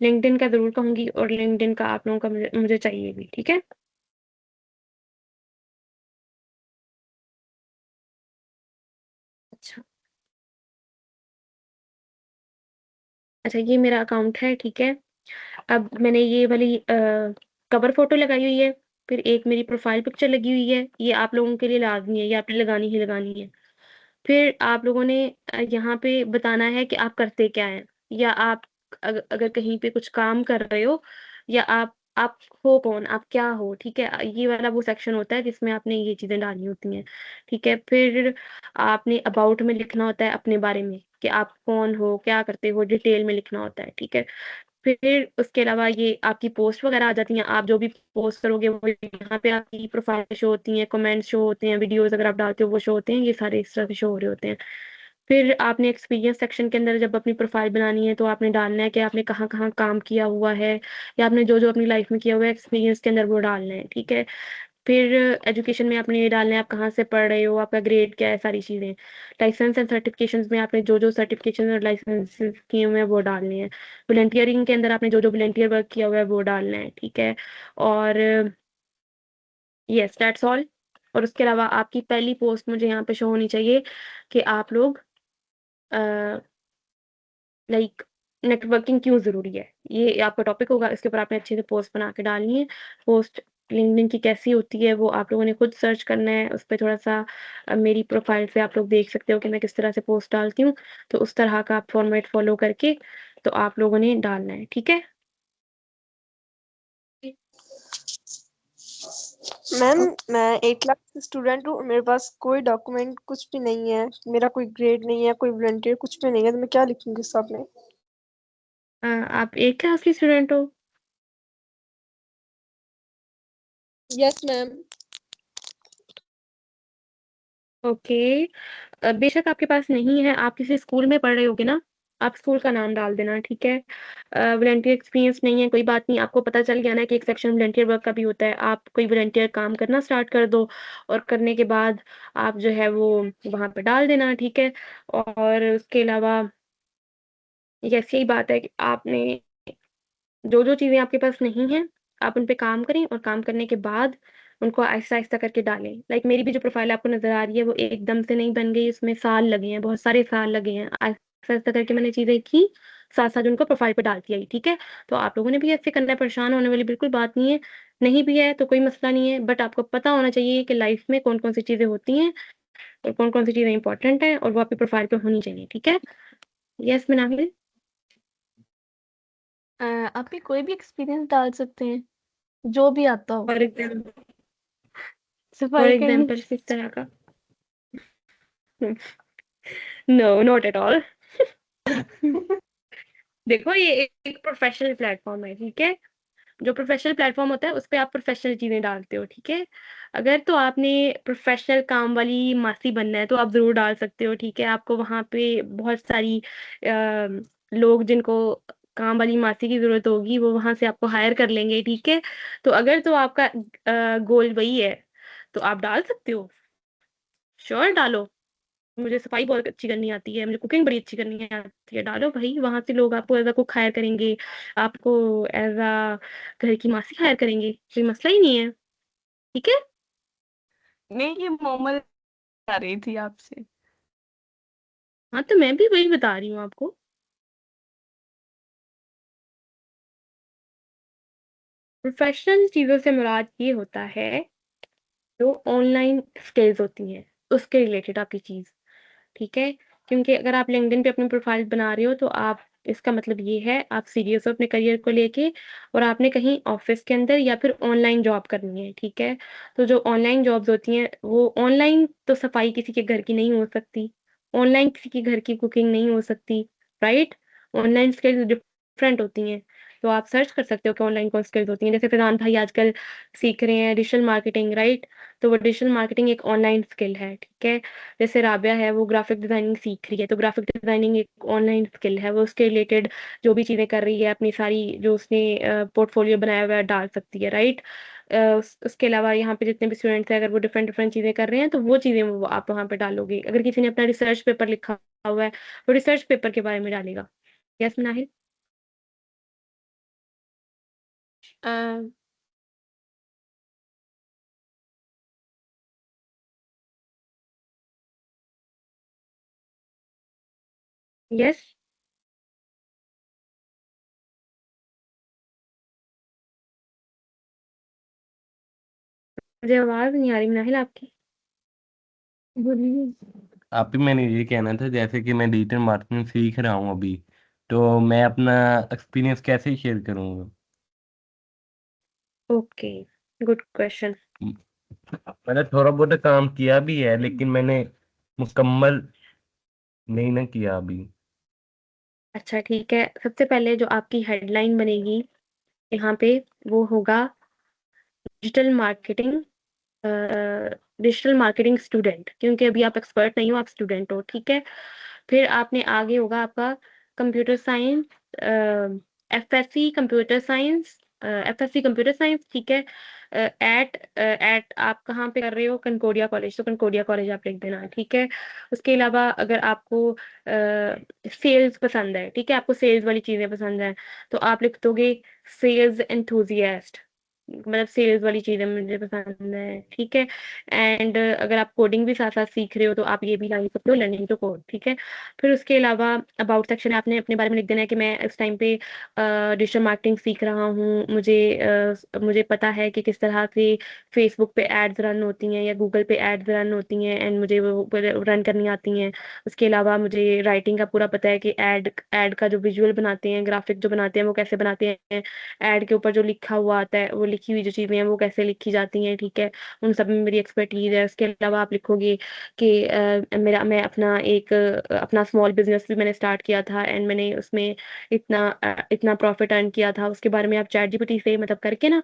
लिंक्डइन का ज़रूर कहूँगी और लिंक्डइन का आप लोगों का मुझे मुझे चाहिए भी, ठीक है? अच्छा। अच्छा ये मेरा अकाउंट है, ठीक है? अब मैंने ये वाली कवर फ़ोटो लगाई हुई है, फिर एक मेरी प्रोफ़ाइल पिक्चर लगी हुई है, ये आप लोगों के लिए लाज़मी है, ये आपने लगानी ही लगानी है। फिर आप लोगों ने यहाँ पे बताना है कि आप करते क्या हैं या आप अगर कहीं पे कुछ काम कर रहे हो या आप हो कौन, आप क्या हो, ठीक है? ये वाला वो सेक्शन होता है जिसमें आपने ये चीज़ें डालनी होती हैं, ठीक है? फिर आपने अबाउट में लिखना होता है अपने बारे में कि आप कौन हो, क्या करते हो, डिटेल में लिखना होता है, ठीक है? फिर उसके अलावा ये आपकी पोस्ट वगैरह आ जाती हैं, आप जो भी पोस्ट करोगे वो यहाँ पे आपकी प्रोफ़ाइल शो होती हैं, कमेंट्स शो होते हैं, वीडियोज़ अगर आप डालते हो वो शो होते हैं, ये सारे इस तरह से शो हो रहे होते हैं। फिर आपने एक्सपीरियंस सेक्शन के अंदर जब अपनी प्रोफ़ाइल बनानी है तो आपने डालना है कि आपने कहाँ-कहाँ काम किया हुआ है या आपने जो-जो अपनी लाइफ़ में किया हुआ है एक्सपीरियंस के अंदर वो डालना है, ठीक है? फिर एजुकेशन में आपने ये डालना है आप कहाँ से पढ़ रहे हो, आपका ग्रेड क्या है, सारी चीज़ें। लाइसेंस एंड सर्टिफ़िकेशंस में आपने जो-जो सर्टिफ़िकेशन और लाइसेंसेस किए हुए हैं वो डालने हैं। वॉलंटियरिंग के अंदर आपने जो-जो वॉलंटियर वर्क किया हुआ है वो डालना है, ठीक है? और येस दैट्स ऑल। और उसके अलावा आपकी पहली पोस्ट मुझे यहाँ पे शो होनी चाहिए कि आप लोग अ, लाइक नेटवर्किंग क्यों ज़रूरी है? ये आपका टॉपिक होगा, इसके ऊपर आपने अच्छे से पोस्ट बना के डालनी है। पोस्ट लिंक्डइन की कैसी होती है वो आप लोगों ने खुद सर्च करना है, उस पे थोड़ा-सा मेरी प्रोफ़ाइल से आप लोग देख सकते हो कि मैं किस तरह से पोस्ट डालती हूँ, तो उस तरह का आप फॉर्मेट फ़ॉलो करके तो आप लोगों ने डालना है, ठीक है? मैम मैं 8 क्लास की स्टूडेंट हूँ, मेरे पास कोई डॉक्यूमेंट कुछ भी नहीं है, मेरा कोई ग्रेड नहीं है, कोई वॉलंटियर कुछ भी नहीं है, तो मैं क्या लिखूँगी इस सब में? आप 8th क्लास की स्टूडेंट हो? Yes ma'am. ओके। बेशक आपके पास नहीं है, आप किसी स्कूल में पढ़ रहे होगे ना? आप स्कूल का नाम डाल देना, ठीक है। वॉलंटियर एक्सपीरियंस नहीं है, कोई बात नहीं, आपको पता चल गया ना कि एक सेक्शन वॉलंटियर वर्क का भी होता है, आप कोई वॉलंटियर काम करना स्टार्ट कर दो और करने के बाद आप जो है वो वहाँ पे डाल देना, ठीक है। और उसके अलावा एक ऐसी ही बात है कि आपने जो चीज़ें आपके पास नहीं हैं, आप उन पे काम करें और काम करने के बाद उनको आहिस्ता-आहिस्ता करके डालें। लाइक मेरी भी जो प्रोफ़ाइल आपको नज़र आ रही है, वो एकदम से नहीं बन गई, उसमें साल लगे हैं, बहुत सारे साल लगे हैं। आहिस्ता-आहिस्ता करके मैंने चीज़ें की, साथ-साथ उनको प्रोफ़ाइल पे डालती आई, ठीक है? तो आप लोगों ने भी ऐसे करना है, परेशान होने वाली बिल्कुल बात नहीं है। नहीं भी है तो कोई मसला नहीं है, बट आपको पता होना चाहिए कि लाइफ़ में कौन-कौन सी चीज़ें होती हैं और कौन-कौन सी चीज़ें इम्पोर्टेंट हैं और वो आपकी प्रोफ़ाइल पे होनी चाहिए, ठीक है? येस मिनाहिल? आप भी कोई भी एक्सपीरियंस डाल सकते हैं, जो भी आता हो। फॉर एग्ज़ाम्पल फॉर सफाई करने एग्ज़ाम्पल किस तरह का? No, not at all. देखो ये एक प्रोफ़ेशनल प्लेटफ़ॉर्म है, ठीक है? जो प्रोफ़ेशनल प्लेटफ़ॉर्म होता है, उस पे आप प्रोफ़ेशनल चीज़ें डालते हो, ठीक है? अगर तो आपने प्रोफ़ेशनल काम वाली मासी बनना है, तो आप ज़रूर डाल सकते हो, ठीक है? आपको वहाँ पे बहुत सारी लोग जिनको काम वाली मासी की ज़रूरत होगी, वो वहाँ से आपको हायर कर लेंगे, ठीक है? तो अगर तो आपका गोल वही है, तो आप डाल सकते हो, श्योर डालो। मुझे सफाई बहुत अच्छी करनी आती है, मुझे कुकिंग बड़ी अच्छी करनी आती है, डालो भई, वहाँ से लोग आपको एज़ अ कुक हायर करेंगे, आपको एज़ अ घर की मासी हायर करेंगे, कोई मसला ही नहीं है, ठीक है? नहीं, ये मोमल आ रही थी आपसे। हाँ, तो मैं भी वही बता रही हूँ आपको। प्रोफ़ेशनल चीज़ों से मुराद ये होता है, जो ऑनलाइन स्किल्स होती हैं, उसके रिलेटेड आपकी चीज़। ठीक है? क्योंकि अगर आप लिंक्डइन पे अपनी प्रोफ़ाइल बना रहे हो तो आप इसका मतलब ये है आप सीरियस हो अपने करियर को लेके और आपने कहीं ऑफ़िस के अंदर या फिर ऑनलाइन जॉब करनी है, ठीक है? तो जो ऑनलाइन जॉब्स होती हैं वो ऑनलाइन तो सफाई किसी के घर की नहीं हो सकती, ऑनलाइन किसी के घर की कुकिंग नहीं हो सकती, राइट? ऑनलाइन स्किल्स डिफरेंट होती हैं। तो आप सर्च कर सकते हो कि ऑनलाइन कौन स्किल्स होती हैं। जैसे फ़ैज़ान भाई आजकल सीख रहे हैं डिजिटल मार्केटिंग, राइट? तो वो डिजिटल मार्केटिंग एक ऑनलाइन स्किल है, ठीक है? जैसे राबिया है वो ग्राफिक डिज़ाइनिंग सीख रही है, तो ग्राफिक डिज़ाइनिंग एक ऑनलाइन स्किल है, वो उसके रिलेटेड जो भी चीज़ें कर रही है, अपनी सारी जो उसने पोर्टफ़ोलियो बनाया हुआ है डाल सकती है, राइट? उसके अलावा यहाँ पे जितने भी स्टूडेंट्स हैं, अगर वो डिफरेंट डिफरेंट चीज़ें कर रहे हैं, तो वो चीज़ें वो आप वहाँ पे डालोगे। अगर किसी ने अपना रिसर्च पेपर लिखा हुआ है, वो रिसर्च पेपर के बारे में डालेगा। यस नाहिद? अ, यस? मुझे आवाज़ नहीं आ रही नाहिल आपकी। बोलिए। आप ही मैंने ये कहना था जैसे कि मैं डिजिटल मार्केटिंग सीख रहा हूँ अभी, तो मैं अपना एक्सपीरियंस कैसे शेयर करूँगा? Okay, good question. मैंने थोड़ा बहुत काम किया भी है लेकिन मैंने मुकम्मल नहीं ना किया अभी। अच्छा ठीक है, सबसे पहले जो आपकी हेडलाइन बनेगी यहाँ पे, वो होगा digital marketing digital marketing student क्योंकि अभी आप एक्सपर्ट नहीं हो, आप स्टूडेंट हो, ठीक है? फिर आपने आगे होगा आपका computer science FSc computer science FSc computer science, ठीक है? एट आप कहाँ पे कर रहे हो? कंकोडिया कॉलेज, तो कंकोडिया कॉलेज आप लिख देना, ठीक है? उसके अलावा अगर आपको सेल्स पसंद है, ठीक है? आपको सेल्स वाली चीज़ें पसंद हैं, तो आप लिख दोगे सेल्स एंथुसियास्ट मतलब सेल्स वाली चीज़ें मुझे पसंद है, ठीक है? एंड अगर आप कोडिंग भी साथ-साथ सीख रहे हो तो आप ये भी डाल सकते हो लर्निंग टू कोड, ठीक है? फिर उसके अलावा अबाउट सेक्शन में आपने अपने बारे में लिख देना है कि मैं इस टाइम पे डिजिटल मार्केटिंग सीख रहा हूँ। मुझे पता है कि किस तरह से फेसबुक पे एड्स रन होती हैं या गूगल पे एड्स रन होती हैं एंड मुझे वो रन करनी आती हैं। उसके अलावा मुझे राइटिंग का पूरा पता है कि एड का जो विजुअल बनाते हैं, ग्राफिक जो बनाते हैं वो कैसे बनाते हैं। एड के ऊपर जो लिखा हुआ आता है वो लिखी हुई जो चीज़ें हैं वो कैसे लिखी जाती हैं, ठीक है? उन सब में मेरी एक्सपर्टीज़ है। उसके अलावा आप लिखोगे कि मैं अपना स्मॉल बिज़नेस भी मैंने स्टार्ट किया था एंड मैंने उसमें इतना प्रॉफ़िट अर्न किया था। उसके बारे में आप चैटजीपीटी से मतलब करके ना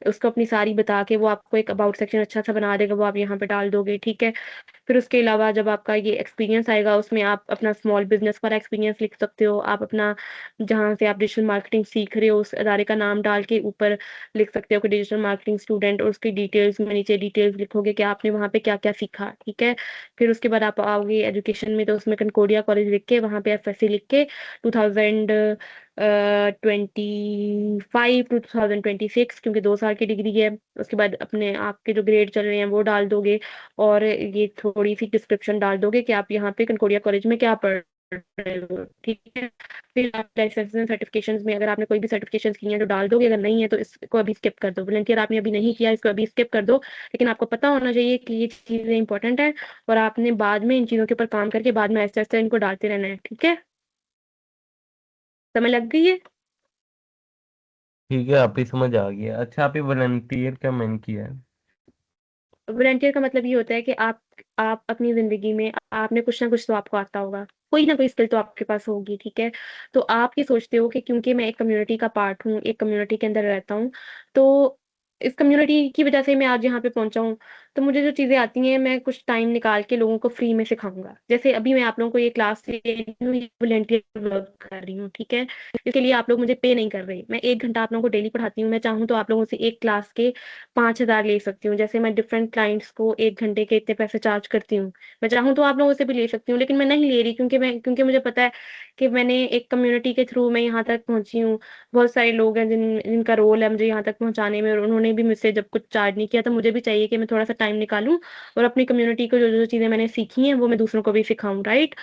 उसको अपनी सारी बता के वो आपको एक अबाउट सेक्शन अच्छा-सा बना देगा, वो आप यहाँ पे डाल दोगे, ठीक है? फिर उसके अलावा जब आपका ये एक्सपीरियंस आएगा उसमें आप अपना स्मॉल बिज़नेस वाला एक्सपीरियंस लिख सकते हो। आप अपना जहाँ से आप डिजिटल मार्केटिंग सीख रहे हो उस अदारे का नाम डाल के ऊपर लिख सकते हो कि डिजिटल मार्केटिंग स्टूडेंट, और उसकी डिटेल्स में नीचे डिटेल्स लिखोगे कि आपने वहाँ पे क्या-क्या सीखा, ठीक है? फिर उसके बाद आप आओगे एजुकेशन में तो उसमें कंकोडिया कॉलेज लिख के वहाँ पे एफएससी लिख के 2025 टू 2026 क्योंकि 2 साल की डिग्री है। उसके बाद अपने आपके जो ग्रेड चल रहे हैं वो डाल दोगे और ये थोड़ी-सी डिस्क्रिप्शन डाल दोगे कि आप यहाँ पे कंकोडिया कॉलेज में क्या पढ़ रहे हो, ठीक है? फिर आप लाइसेंस एंड सर्टिफिकेशंस में अगर आपने कोई भी सर्टिफिकेशंस की हैं तो डाल दोगे, अगर नहीं है तो इसको अभी स्किप कर दो। वॉलंटियर आपने अभी नहीं किया, इसको अभी स्किप कर दो। लेकिन आपको पता होना चाहिए कि ये चीज़ें इंपॉर्टेंट हैं और आपने बाद में इन चीज़ों के ऊपर काम करके बाद में आहिस्ता-आहिस्ता इनको डालते रहना है, ठीक है? समझ लग गई है? ठीक है, आप ही समझ आ गया। अच्छा, आप ये वॉलंटियर क्या मीन किया है? वॉलंटियर का मतलब ये होता है कि आप अपनी ज़िंदगी में आपने कुछ ना कुछ तो आपको आता होगा। कोई ना कोई स्किल तो आपके पास होगी, ठीक है? तो आप ये सोचते हो कि क्योंकि मैं एक कम्युनिटी का पार्ट हूँ, एक कम्युनिटी के अंदर रहता हूँ, तो इस कम्युनिटी की वज़ह से मैं आज यहाँ पे पहुँचा हूँ। तो मुझे जो चीज़ें आती हैं, मैं कुछ टाइम निकाल के लोगों को फ्री में सिखाऊँगा। जैसे अभी मैं आप लोगों को ये क्लास ले रही हूँ, ये वॉलंटियर वर्क कर रही हूँ, ठीक है? इसके लिए आप लोग मुझे पे नहीं कर रहे। मैं 1 घंटा आप लोगों को डेली पढ़ाती हूँ। मैं चाहूँ तो आप लोगों से एक क्लास के 5,000 ले सकती हूँ। जैसे मैं डिफरेंट क्लाइंट्स को 1 घंटे के इतने पैसे चार्ज करती हूँ। मैं चाहूँ तो आप लोगों से भी ले सकती हूँ, लेकिन मैं नहीं ले रही क्योंकि मुझे पता है कि मैंने एक कम्युनिटी के थ्रू मैं यहाँ तक पहुँची हूँ। बहुत सारे लोग हैं जिनका रोल है मुझे यहाँ तक पहुँचाने में और उन्होंने भी मुझसे जब कुछ चार्ज नहीं किया, तो मुझे भी चाहिए कि मैं थोड़ा-सा टाइम निकालूँ और अपनी कम्युनिटी को जो-जो चीज़ें मैंने सीखी हैं, वो मैं दूसरों को भी सिखाऊँ, राइट?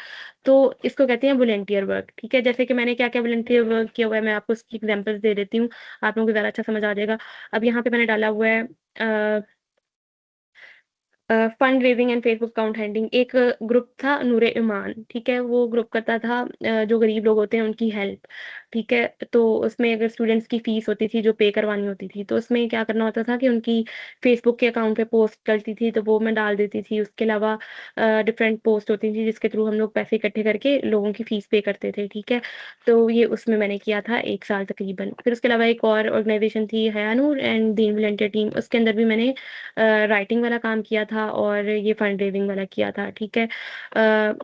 तो इसको कहते हैं वॉलंटियर वर्क, ठीक है? जैसे कि मैंने क्या-क्या वॉलंटियर वर्क किया हुआ है, मैं आपको उसकी एग्ज़ाम्पल्स दे देती हूँ, आप लोगों को ज़्यादा अच्छा समझ आ जाएगा। अब यहाँ पे मैंने डाला हुआ है a fund raising and Facebook account handling. एक ग्रुप था नूरे ईमान, ठीक है? वो ग्रुप करता था जो गरीब लोग होते हैं उनकी हेल्प, ठीक है? तो उसमें अगर स्टूडेंट्स की फ़ीस होती थी जो पे करवानी होती थी, तो उसमें क्या करना होता था कि उनकी फेसबुक के अकाउंट पे पोस्ट डलती थी तो वो मैं डाल देती थी। उसके अलावा डिफरेंट पोस्ट होती थी जिसके थ्रू हम लोग पैसे इकट्ठे करके लोगों की फ़ीस पे करते थे, ठीक है? तो ये उसमें मैंने किया था 1 साल तकरीबन। फिर उसके अलावा एक और ऑर्गनाइज़ेशन थी हयानूर एंड दीन वॉलंटियर टीम, उसके अंदर भी मैंने राइटिंग वाला काम किया था और ये फंड रेज़िंग वाला किया था, ठीक है?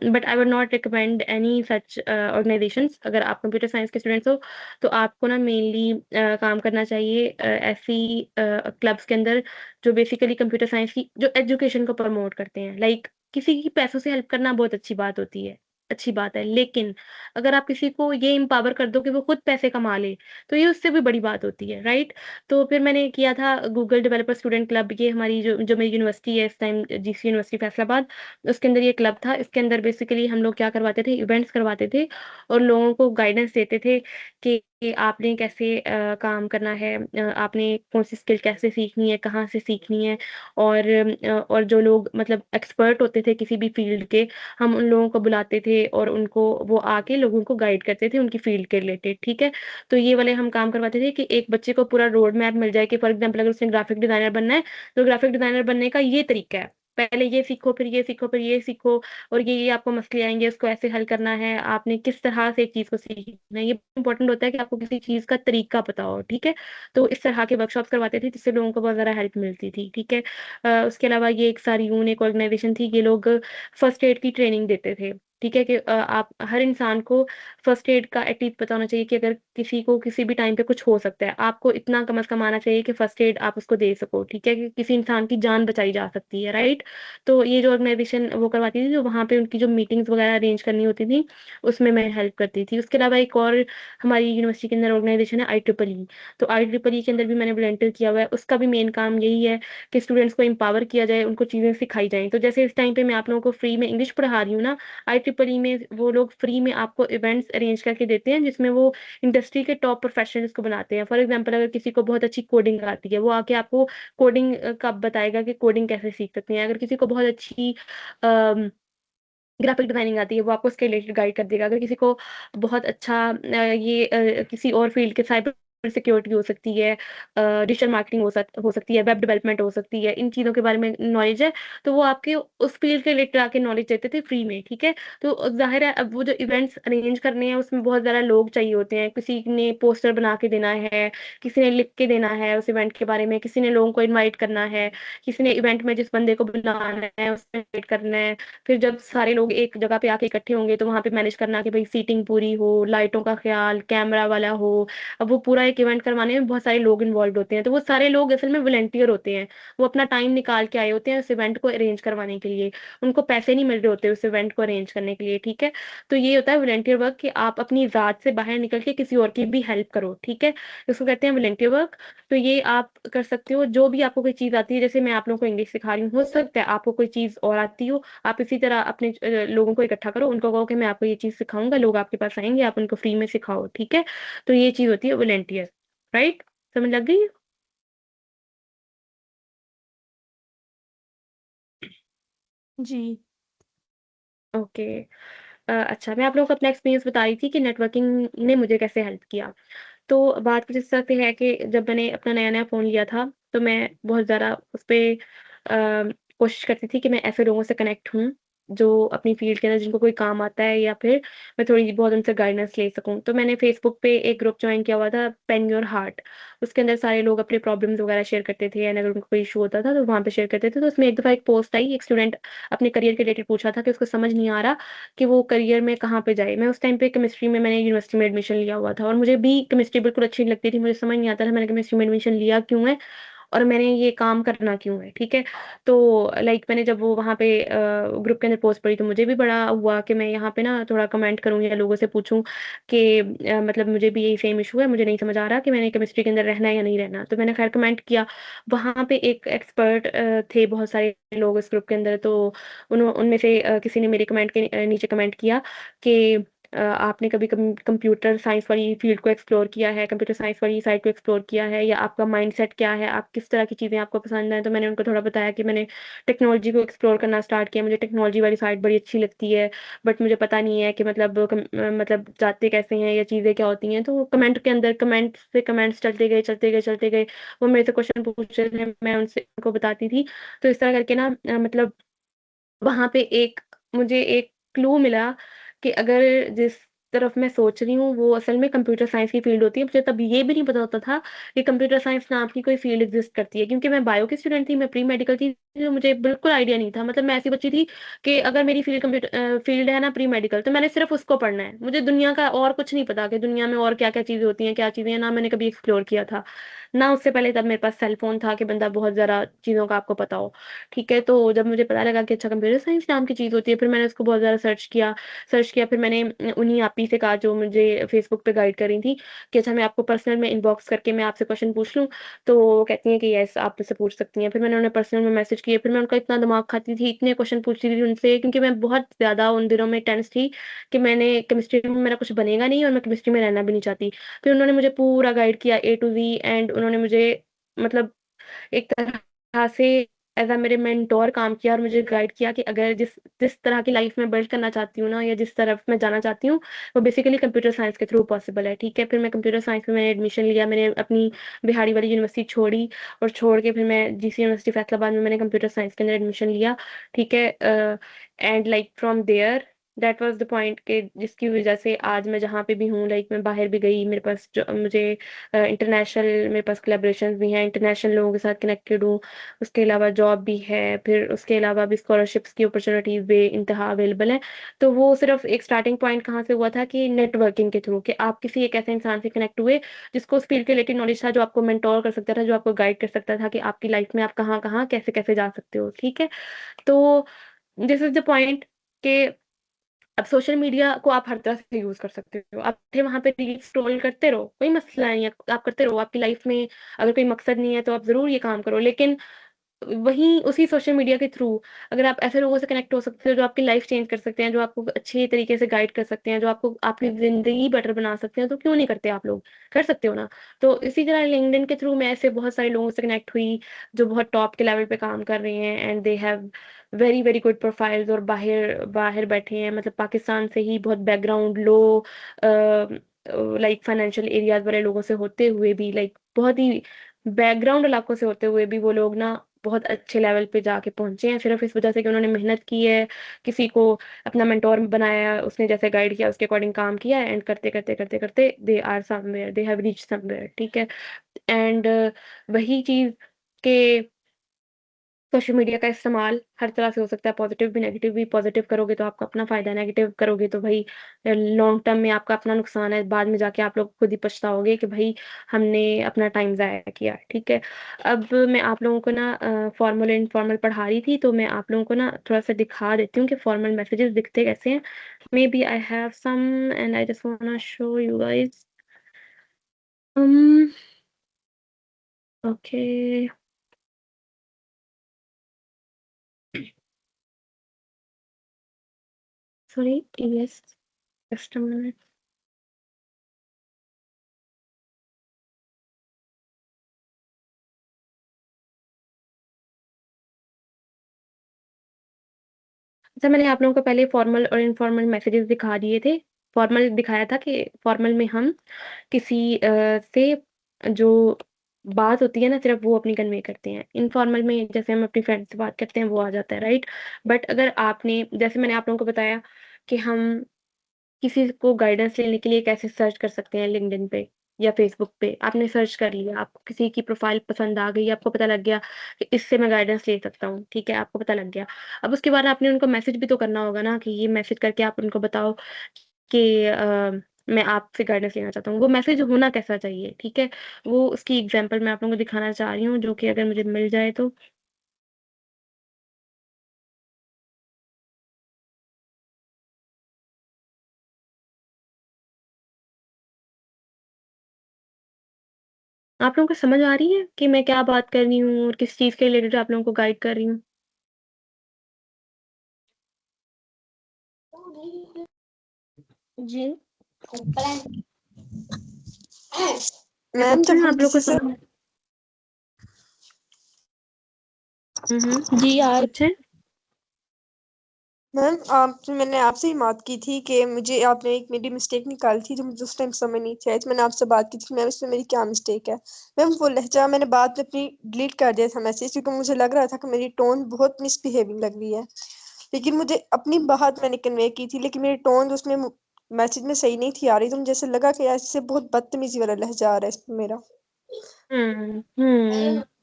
But I would not recommend any such organisations. अगर आप कंप्यूटर साइंस के स्टूडेंट्स हो, तो आपको ना मेनली काम करना चाहिए ऐसी क्लब्स के अंदर जो बेसिकली कंप्यूटर साइंस की जो एजुकेशन को प्रमोट करते हैं। लाइक किसी की पैसों से हेल्प करना बहुत अच्छी बात होती है, अच्छी बात है। लेकिन अगर आप किसी को ये एम्पावर कर दो कि वो खुद पैसे कमा ले, तो ये उससे भी बड़ी बात होती है, राइट? तो फिर मैंने किया था गूगल डेवलपर स्टूडेंट क्लब। ये हमारी जो मेरी यूनिवर्सिटी है इस टाइम जीसी यूनिवर्सिटी फैसलाबाद, उसके अंदर ये क्लब था। इसके अंदर बेसिकली हम लोग क्या करवाते थे, इवेंट्स करवाते थे और लोगों को गाइडेंस देते थे कि आपने कैसे काम करना है, आपने कौन-सी स्किल कैसे सीखनी है, कहाँ से सीखनी है और जो लोग मतलब एक्सपर्ट होते थे किसी भी फ़ील्ड के, हम उन लोगों को बुलाते थे और उनको वो आके लोगों को गाइड करते थे उनकी फ़ील्ड के रिलेटेड, ठीक है? तो ये वाले हम काम करवाते थे कि एक बच्चे को पूरा रोड मैप मिल जाए कि फॉर एग्ज़ाम्पल अगर उसने ग्राफ़िक डिज़ाइनर बनना है, तो ग्राफ़िक डिज़ाइनर बनने का ये तरीका है। पहले ये सीखो, फिर ये सीखो, फिर ये सीखो और ये आपको मसले आएँगे, उसको ऐसे हल करना है, आपने किस तरह से एक चीज़ को सीखना है। ये इम्पोर्टेंट होता है कि आपको किसी चीज़ का तरीका पता हो, ठीक है? तो इस तरह के वर्कशॉप्स करवाते थे जिससे लोगों को बहुत ज़्यादा हेल्प मिलती थी, ठीक है? उसके अलावा ये एक सारियून एक ऑर्गनाइज़ेशन थी, ये लोग फर्स्ट एड की ट्रेनिंग देते थे, ठीक है? कि आप हर इंसान को फर्स्ट एड का एटलीस्ट पता होना चाहिए कि अगर किसी को किसी भी टाइम पे कुछ हो सकता है, आपको इतना कम से कम आना चाहिए कि फर्स्ट एड आप उसको दे सको, ठीक है? कि किसी इंसान की जान बचाई जा सकती है, राइट? तो ये जो ऑर्गनाइज़ेशन वो करवाती थी, जो वहाँ पे उनकी जो मीटिंग्स वगैरह अरेंज करनी होती थी, उसमें मैं हेल्प करती थी। उसके अलावा एक और हमारी यूनिवर्सिटी के अंदर ऑर्गनाइज़ेशन है IEEE, तो IEEE के अंदर भी मैंने वॉलंटियर किया हुआ है। उसका भी मेन काम यही है कि स्टूडेंट्स को एम्पावर किया जाए, उनको चीज़ें सिखाई जाएँ। तो जैसे इस टाइम पे मैं आप लोगों को फ्री में इंग्लिश पढ़ा रही हूँ ना, IEEE में वो लोग फ्री में आपको इवेंट्स अरेंज करके देते हैं, जिसमें वो इंडस्ट्री के टॉप प्रोफेशनल्स को बनाते हैं। फॉर एग्ज़ाम्पल अगर किसी को बहुत अच्छी कोडिंग आती है, वो आके आपको कोडिंग का बताएगा कि कोडिंग कैसे सीख सकते हैं। अगर किसी को बहुत अच्छी अम ग्राफिक डिज़ाइनिंग आती है, वो आपको उसके रिलेटेड गाइड कर देगा। अगर किसी को बहुत अच्छा किसी और फ़ील्ड के साइबर सिक्योरिटी हो सकती है, डिजिटल मार्केटिंग हो सकती है, वेब डेवलपमेंट हो सकती है, इन चीज़ों के बारे में नॉलेज है, तो वो आपके उस फील्ड के रिलेटेड आके नॉलेज देते थे फ्री में, ठीक है? तो ज़ाहिर है अब वो जो इवेंट्स अरेंज करने हैं उसमें बहुत ज़्यादा लोग चाहिए होते हैं, किसी ने पोस्टर बना के देना है, किसी ने लिख के देना है उस इवेंट के बारे में, किसी ने लोगों को इनवाइट करना है, किसी ने इवेंट में जिस बंदे को बुलाना है उसको इनवाइट करना है। फिर जब सारे लोग एक जगह पे आके इकट्ठे होंगे तो वहाँ पे मैनेज करना कि भई सीटिंग पूरी हो, लाइटों का ख़्याल, कैमरा वाला हो। अब वो पूरा एक इवेंट करवाने में बहुत सारे लोग इन्वॉल्वड होते हैं, तो वो सारे लोग असल में वॉलंटियर होते हैं। वो अपना टाइम निकाल के आए होते हैं उस इवेंट को अरेंज करवाने के लिए। उनको पैसे नहीं मिल रहे होते उस इवेंट को अरेंज करने के लिए, ठीक है? तो ये होता है वॉलंटियर वर्क कि आप अपनी ज़ात से बाहर निकल के किसी और की भी हेल्प करो, ठीक है? इसको कहते हैं वॉलंटियर वर्क। तो ये आप कर सकते हो, जो भी आपको कोई चीज़ आती है, जैसे मैं आप लोगों को इंग्लिश सिखा रही हूँ, हो सकता है आपको कोई चीज़ और आती हो, आप इसी तरह अपने लोगों को इकट्ठा करो, उनको कहो कि मैं आपको ये चीज़ सिखाऊँगा, लोग आपके पास आएँगे, आप उनको फ्री में सिखाओ, ठीक है? तो ये चीज़ होती है वॉलंटियर, राइट? समझ लग गई? जी। ओके। अच्छा, मैं आप लोगों को अपना एक्सपीरियंस बता रही थी कि नेटवर्किंग ने मुझे कैसे हेल्प किया। तो बात कुछ इस तरह से है कि जब मैंने अपना नया-नया फ़ोन लिया था, तो मैं बहुत ज़्यादा उसपे कोशिश करती थी कि मैं ऐसे लोगों से कनेक्ट हूँ, जो अपनी फ़ील्ड के अंदर जिनको कोई काम आता है या फिर मैं थोड़ी बहुत उनसे गाइडेंस ले सकूँ। तो मैंने फ़ेसबुक पे एक ग्रुप जॉइन किया हुआ था, पेन योर हार्ट। उसके अंदर सारे लोग अपने प्रॉब्लम्स वगैरह शेयर करते थे एंड अगर उनको कोई इश्यू होता था, तो वहाँ पे शेयर करते थे। तो उसमें एक दफ़ा एक पोस्ट आई, एक स्टूडेंट अपने करियर के रिलेटेड पूछ रहा था कि उसको समझ नहीं आ रहा कि वो करियर में कहाँ पे जाए। मैं उस टाइम पे केमिस्ट्री में मैंने यूनिवर्सिटी में एडमिशन लिया हुआ था और मुझे भी केमिस्ट्री बिल्कुल अच्छी नहीं लगती थी। मुझे समझ नहीं आता था मैंने केमिस्ट्री में एडमिशन लिया क्यों है और मैंने ये काम करना क्यों है, ठीक है? तो लाइक मैंने जब वो वहाँ पे ग्रुप के अंदर पोस्ट पड़ी तो मुझे भी बड़ा हुआ कि मैं यहाँ पे ना थोड़ा कमेंट करूँ या लोगों से पूछूँ कि मतलब मुझे भी यही सेम इश्यू है, मुझे नहीं समझ आ रहा कि मैंने केमिस्ट्री के अंदर रहना है या नहीं रहना। तो मैंने खैर कमेंट किया। वहाँ पे एक एक्सपर्ट थे बहुत सारे लोग इस ग्रुप के अंदर तो उनमें से किसी ने मेरे कमेंट के नीचे कमेंट किया कि आपने कभी कंप्यूटर साइंस वाली फ़ील्ड को एक्सप्लोर किया है, कंप्यूटर साइंस वाली साइड को एक्सप्लोर किया है या आपका माइंडसेट क्या है, आप किस तरह की चीज़ें आपको पसंद हैं? तो मैंने उनको थोड़ा बताया कि मैंने टेक्नोलॉजी को एक्सप्लोर करना स्टार्ट किया, मुझे टेक्नोलॉजी वाली साइड बड़ी अच्छी लगती है, बट मुझे पता नहीं है कि मतलब जाते कैसे हैं या चीज़ें क्या होती हैं? तो कमेंट के अंदर कमेंट्स पे कमेंट्स चलते गए, चलते गए, चलते गए। वो मेरे से क्वेश्चन पूछ रहे थे, मैं उनसे उनको बताती थी। तो इस तरह करके ना मतलब वहाँ पे मुझे एक क्लू मिला कि अगर जिस तरफ मैं सोच रही हूँ वो असल में कंप्यूटर साइंस की फ़ील्ड होती है। मुझे तब ये भी नहीं पता होता था कि कंप्यूटर साइंस नाम की कोई फ़ील्ड एग्ज़िस्ट करती है क्योंकि मैं बायो की स्टूडेंट थी, मैं प्री मेडिकल थी, तो मुझे बिल्कुल आइडिया नहीं था। मतलब मैं ऐसी बच्ची थी कि अगर मेरी फ़ील्ड है ना प्री मेडिकल तो मैंने सिर्फ़ उसको पढ़ना है। मुझे दुनिया का और कुछ नहीं पता कि दुनिया में और क्या-क्या चीज़ें होती हैं, क्या चीज़ें हैं, ना मैंने कभी एक्सप्लोर किया था। ना उससे पहले तब मेरे पास सेल फ़ोन था कि बंदा बहुत ज़्यादा चीज़ों का आपको पता हो। ठीक है, तो जब मुझे पता लगा कि अच्छा कंप्यूटर साइंस नाम की चीज़ होती है, फिर मैंने उसको बहुत ज़्यादा सर्च किया फिर मैंने उन्हीं आप ही से कहा जो मुझे फेसबुक पे गाइड कर रही थी कि अच्छा मैं आपको पर्सनल में इनबॉक्स करके मैं आपसे क्वेश्चन पूछ लूँ? तो वो कहती हैं कि येस आप मुझसे पूछ सकती हैं। फिर मैंने उन्हें पर्सनल में मैसेज किए, फिर मैं उनका इतना दिमाग खाती थी, इतने क्वेश्चन पूछती थी उनसे क्योंकि मैं बहुत ज़्यादा उन दिनों में टेंस थी कि मैंने केमिस्ट्री में मेरा कुछ बनेगा नहीं और मैं केमिस्ट्री में रहना भी नहीं चाहती। फिर उन्होंने मुझे पूरा गाइड किया ए टू ज़ी एंड उन्होंने मुझे मतलब एक तरह से एज़ अ मेरे मेंटोर काम किया और मुझे गाइड किया कि अगर जिस जिस तरह की लाइफ़ मैं बिल्ड करना चाहती हूँ ना या जिस तरफ मैं जाना चाहती हूँ, वो बेसिकली कंप्यूटर साइंस के थ्रू पॉसिबल है, ठीक है? फिर मैं कंप्यूटर साइंस में मैंने एडमिशन लिया, मैंने अपनी बिहारी वाली यूनिवर्सिटी छोड़ी और छोड़ के फिर मैं जीसी यूनिवर्सिटी फैसलाबाद में मैंने कंप्यूटर साइंस के अंदर एडमिशन लिया, ठीक है? And like from there that was the point कि जिसकी वज़ह से आज मैं जहाँ पे भी हूँ लाइक मैं बाहर भी गई, मेरे पास जो मुझे इंटरनेशनल मेरे पास कोलैबोरेशंस भी हैं, इंटरनेशनल लोगों के साथ कनेक्टेड हूँ। उसके अलावा जॉब भी है, फिर उसके अलावा भी स्कॉलरशिप्स की अपॉर्च्युनिटीज़ बेइंतहा अवेलेबल हैं। तो वो सिर्फ़ एक स्टार्टिंग पॉइंट कहाँ से हुआ था कि नेटवर्किंग के थ्रू कि आप किसी एक ऐसे इंसान से कनेक्ट हुए, जिसको उस फ़ील्ड के रिलेटेड नॉलेज था, जो आपको मेंटर कर सकता था, जो आपको गाइड कर सकता था कि आपकी लाइफ़ में आप कहाँ-कहाँ, कैसे-कैसे जा सकते हो, ठीक है? तो दिस इज़ द पॉइंट कि अब सोशल मीडिया को आप हर तरह से यूज़ कर सकते हो। आप थे वहाँ पे रील स्क्रॉल करते रहो, कोई मसला नहीं है, आप करते रहो। आपकी लाइफ़ में अगर कोई मकसद नहीं है तो आप ज़रूर ये काम करो। लेकिन वहीं उसी सोशल मीडिया के थ्रू अगर आप ऐसे लोगों से कनेक्ट हो सकते हो जो आपकी लाइफ़ चेंज कर सकते हैं, जो आपको अच्छे तरीके से गाइड कर सकते हैं, जो आपको आपकी ज़िंदगी बेटर बना सकते हैं, तो क्यों नहीं करते आप लोग? कर सकते हो ना। तो इसी तरह लिंक्डइन के थ्रू मैं ऐसे बहुत सारे लोगों से कनेक्ट हुई, जो बहुत टॉप के लेवल पे काम कर रहे हैं and they have very, very good profiles और बाहर बाहर बैठे हैं मतलब पाकिस्तान से ही बहुत background low a like financial areas वाले लोगों से होते हुए भी, लाइक बहुत ही बैकग्राउंड इलाकों से होते हुए भी वो लोग ना बहुत अच्छे लेवल पे जाके पहुँचे हैं, सिर्फ़ इस वज़ह से कि उन्होंने मेहनत की है, किसी को अपना मेंटर बनाया, उसने जैसे गाइड किया उसके अकॉर्डिंग काम किया एंड करते they are somewhere, they have reached somewhere, ठीक है? एंड वही चीज़ के सोशल मीडिया का इस्तेमाल हर तरह से हो सकता है, पॉज़िटिव भी, नेगेटिव भी। पॉज़िटिव करोगे तो आपका अपना फ़ायदा है, नेगेटिव करोगे तो भई लॉन्ग टर्म में आपका अपना नुकसान है। बाद में जाके आप लोग खुद ही पछताओगे कि भई हमने अपना टाइम ज़ाया किया, ठीक है? अब मैं आप लोगों को ना फ़ॉर्मल और इनफ़ॉर्मल पढ़ा रही थी, तो मैं आप लोगों को ना थोड़ा-सा दिखा देती हूँ कि फ़ॉर्मल मैसेजेस दिखते कैसे हैं। Maybe I have some and I just wanna show you guys. Um, okay. Sorry, yes, just a minute. Sir मैंने आप लोगों को पहले फॉर्मल और इनफॉर्मल मैसेजेस दिखा दिए थे। फॉर्मल दिखाया था कि फॉर्मल में हम किसी से जो बात होती है ना सिर्फ़ वो अपनी कन्वे करते हैं। इनफॉर्मल में जैसे हम अपनी फ्रेंड से बात करते हैं वो आ जाता है, राइट? बट अगर आपने जैसे मैंने आप लोगों को बताया कि हम किसी को गाइडेंस लेने के लिए कैसे सर्च कर सकते हैं लिंक्डइन पे या फ़ेसबुक पे। आपने सर्च कर लिया, आपको किसी की प्रोफ़ाइल पसंद आ गई, आपको पता लग गया कि इससे मैं गाइडेंस ले सकता हूँ, ठीक है? आपको पता लग गया। अब उसके बाद आपने उनको मैसेज भी तो करना होगा ना कि ये मैसेज करके आप उनको बताओ कि मैं आपसे गाइडेंस लेना चाहता हूँ। वो मैसेज होना कैसा चाहिए, ठीक है? वो उसकी एग्ज़ाम्पल मैं आप लोगों को दिखाना चाह रही हूँ जो कि अगर मुझे मिल जाए तो। आप लोगों को समझ आ रही है कि मैं क्या बात कर रही हूँ और किस चीज़ के रिलेटेड आप लोगों को गाइड कर रही हूँ? जी। मैं मैम पूछ रही जब हूँ हम आप लोग को किसी से समझ। हुँ। जी यार। पूछें? मैम मैंने आपसे ही बात की थी कि मुझे आपने एक मेरी मिस्टेक निकाली थी जो मुझे उस टाइम समझ नहीं थी आई, तो मैंने आपसे बात की थी मैम इसमें मेरी क्या मिस्टेक है। मैम वो लहजा मैंने बाद में अपनी डिलीट कर दिया था मैसेज क्योंकि मुझे लग रहा था कि मेरी टोन बहुत मिसबिहेविंग लग रही है, लेकिन मुझे अपनी बात मैंने कन्वे की थी लेकिन मेरी टोन उसमें मैसेज में सही नहीं थी आ रही, तो मुझे ऐसे लगा कि यार इससे बहुत बदतमीजी वाला लहजा आ रहा है इसमें मेरा।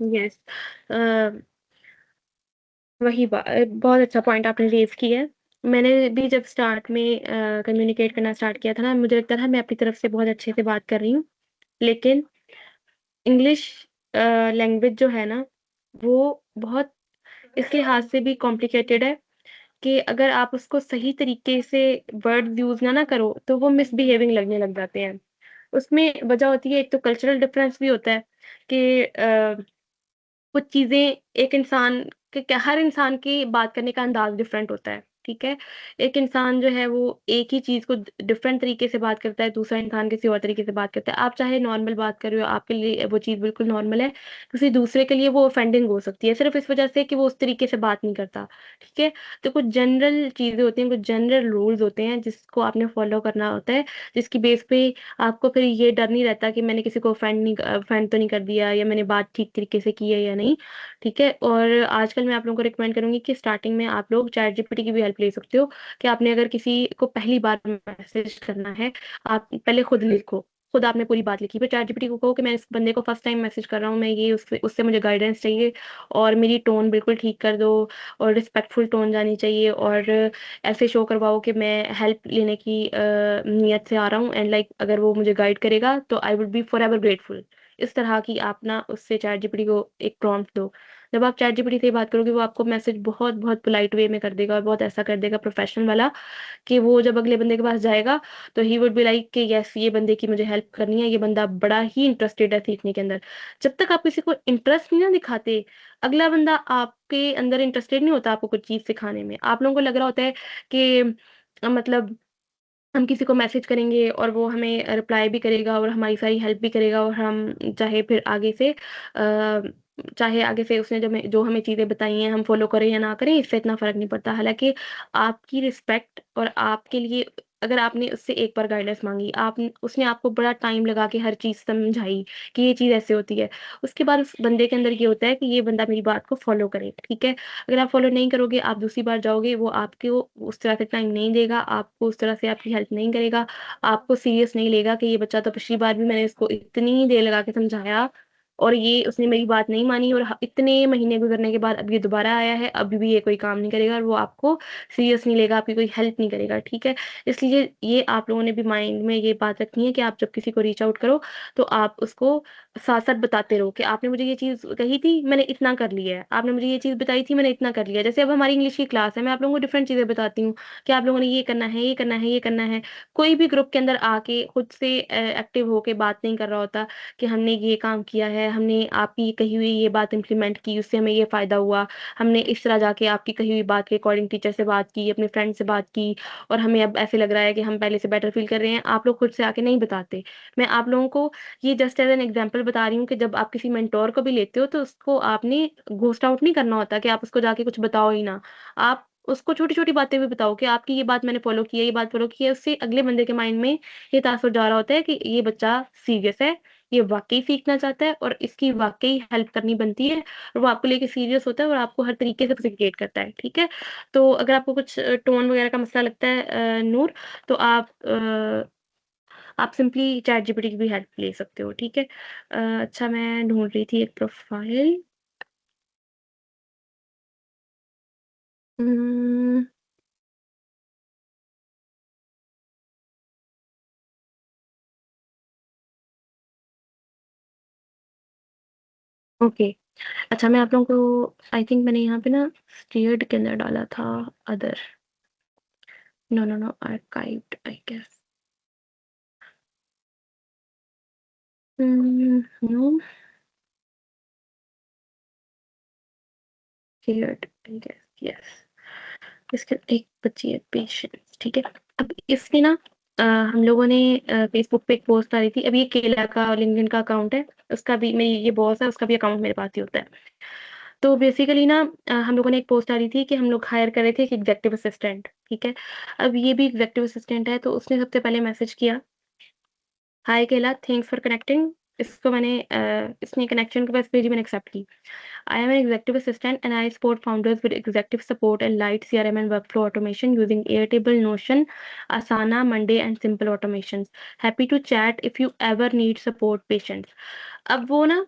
यस। अ, बहुत अच्छा पॉइंट आपने रेज़ किया है। मैंने भी जब स्टार्ट में कम्युनिकेट करना स्टार्ट किया था ना, मुझे लगता था मैं अपनी तरफ से बहुत अच्छे से बात कर रही हूँ। लेकिन इंग्लिश लैंग्वेज जो है ना, वो बहुत इस लिहाज़ से भी कॉम्प्लिकेटेड है कि अगर आप उसको सही तरीके से वर्ड्स यूज़ ना करो, तो वो मिसबिहेविंग लगने लग जाते हैं। उसमें वजह होती है एक तो कल्चरल डिफरेंस भी होता है कि कुछ चीज़ें एक इंसान के क्या हर इंसान की बात करने का अंदाज़ डिफरेंट होता है, ठीक है? एक इंसान जो है वो एक ही चीज़ को डिफरेंट तरीके से बात करता है, दूसरा इंसान किसी और तरीके से बात करता है। आप चाहे नॉर्मल बात कर रहे हो, आपके लिए वो चीज़ बिल्कुल नॉर्मल है, किसी दूसरे के लिए वो ऑफेंडिंग हो सकती है, सिर्फ़ इस वजह से कि वो उस तरीके से बात नहीं करता, ठीक है? तो कुछ जनरल चीज़ें होती हैं, कुछ जनरल रूल्स होते हैं जिसको आपने फ़ॉलो करना होता है, जिसकी बेस पे आपको फिर ये डर नहीं रहता कि मैंने किसी को ऑफेंड तो नहीं कर दिया या मैंने बात ठीक तरीके से की है या नहीं, ठीक है? और आजकल मैं आप लोगों को रिकमेंड करूँगी कि स्टार्टिंग में आप लोग चैट जीपीटी की भी हेल्प ले सकते हो कि आपने अगर किसी को पहली बार मैसेज करना है, आप पहले खुद लिखो। खुद आपने पूरी बात लिखी, फिर चैट जीपीटी को कहो कि मैं इस बंदे को फर्स्ट टाइम मैसेज कर रहा हूँ, मैं ये उससे उससे मुझे गाइडेंस चाहिए और मेरी टोन बिल्कुल ठीक कर दो और रिस्पेक्टफुल टोन जानी चाहिए और ऐसे शो करवाओ कि मैं हेल्प लेने की नीयत से आ रहा हूँ एंड लाइक अगर वो मुझे गाइड करेगा तो I would be forever grateful. इस तरह की आप ना उससे चैट जीपीटी को एक प्रॉम्प्ट दो। जब आप चैट जीपीटी से बात करोगे वो आपको मैसेज बहुत-बहुत पोलाइट वे में कर देगा और बहुत ऐसा कर देगा प्रोफेशनल वाला कि वो जब अगले बंदे के पास जाएगा तो ही वुड बी लाइक कि यस ये बंदे की मुझे हेल्प करनी है, ये बंदा बड़ा ही इंटरेस्टेड है सीखने के अंदर। जब तक आप किसी को इंटरेस्ट नहीं ना दिखाते, अगला बंदा आपके अंदर इंटरेस्टेड नहीं होता आपको कुछ चीज़ सिखाने में। आप लोगों को लग रहा होता है कि मतलब हम किसी को मैसेज करेंगे और वो हमें रिप्लाई भी करेगा और हमारी सारी हेल्प भी करेगा और हम चाहे फिर आगे से चाहे आगे से उसने जो हमें चीज़ें बताई हैं हम फ़ॉलो करें या ना करें इससे इतना फ़र्क नहीं पड़ता। हालाँकि आपकी रिस्पेक्ट और आपके लिए अगर आपने उससे एक बार गाइडेंस माँगी, उसने आपको बड़ा टाइम लगा के हर चीज़ समझाई कि ये चीज़ ऐसे होती है। उसके बाद उस बंदे के अंदर ये होता है कि ये बंदा मेरी बात को फ़ॉलो करे, ठीक है? अगर आप फ़ॉलो नहीं करोगे, आप दूसरी बार जाओगे, वो आपको उस तरह से टाइम नहीं देगा, आपको उस तरह से आपकी हेल्प नहीं करेगा, आपको सीरियस नहीं लेगा कि ये बच्चा तो पिछली बार भी मैंने इसको इतनी देर लगा के समझाया और ये उसने मेरी बात नहीं मानी और इतने महीने गुज़रने के बाद अब ये दोबारा आया है, अभी भी ये कोई काम नहीं करेगा और वो आपको सीरियस नहीं लेगा, आपकी कोई हेल्प नहीं करेगा, ठीक है? इसलिए ये आप लोगों ने भी माइंड में ये बात रखनी है कि आप जब किसी को रीच आउट करो, तो आप उसको साथ-साथ बताते रहो कि आपने मुझे ये चीज़ कही थी, मैंने इतना कर लिया है। आपने मुझे ये चीज़ बताई थी, मैंने इतना कर लिया है। जैसे अब हमारी इंग्लिश की क्लास है, मैं आप लोगों को डिफरेंट चीज़ें बताती हूँ कि आप लोगों ने ये करना है, ये करना है, ये करना है। कोई भी ग्रुप के अंदर आके खुद से एक्टिव होके बात नहीं कर रहा होता कि हमने ये काम किया है, हमने आपकी कही हुई ये बात इम्प्लीमेंट की, उससे हमें ये फ़ायदा हुआ। हमने इस तरह जाके आपकी कही हुई बात के अकॉर्डिंग टीचर से बात की, अपने फ्रेंड से बात की और हमें अब ऐसे लग रहा है कि हम पहले से बेटर फ़ील कर रहे हैं। आप लोग खुद से आके नहीं बताते। मैं आप लोगों को ये जस्ट एज़ एन एग्ज़ाम्पल बता रही हूँ कि जब आप किसी मेंटर को भी लेते हो, तो उसको आपने घोस्ट आउट नहीं करना होता कि आप उसको जाके कुछ बताओ ही ना। आप उसको छोटी-छोटी बातें भी बताओ कि आपकी ये बात मैंने फ़ॉलो की है, ये बात फ़ॉलो की है। उससे अगले बंदे के माइंड में ये तासुर जा रहा होता है कि ये बच्चा सीरियस है, ये वाक़ई सीखना चाहता है और इसकी वाक़ई हेल्प करनी बनती है और वो आपको लेके सीरियस होता है और आपको हर तरीके से फैसिलिटेट करता है, ठीक है? तो अगर आपको कुछ टोन वगैरह का मसला लगता है नूर, तो आप सिंपली चैट जीपीटी की भी हेल्प ले सकते हो, ठीक है? अच्छा मैं ढूँढ रही थी एक प्रोफ़ाइल। उम, ओके। अच्छा मैं आप लोगों को आई थिंक मैंने यहाँ पे ना स्टीयर्ड के अंदर डाला था other. No, no, no archived I guess. No steered I guess yes. इसके एक बची है पेशेंस, ठीक है? अब इसकी ना हम लोगों ने फेसबुक पे एक पोस्ट डाली थी। अब ये केला का लिंक्डइन का अकाउंट है, उसका भी मेरी ये बॉस है, उसका भी अकाउंट मेरे पास ही होता है। तो बेसिकली ना हम लोगों ने एक पोस्ट डाली थी कि हम लोग हायर कर रहे थे एक एग्ज़ेक्टिव असिस्टेंट, ठीक है? अब ये भी एग्ज़ेक्टिव असिस्टेंट है, तो उसने सबसे पहले मैसेज किया, हाय केला, थैंक्स फॉर कनेक्टिंग। इसको मैंने इसने कनेक्शन रिक्वेस्ट भेजी, मैंने एक्सेप्ट की। I am an executive assistant and I support founders with executive support and light CRM and workflow automation using Airtable, Notion, Asana, Monday, and simple automations. Happy to chat if you ever need support patients. अब वो ना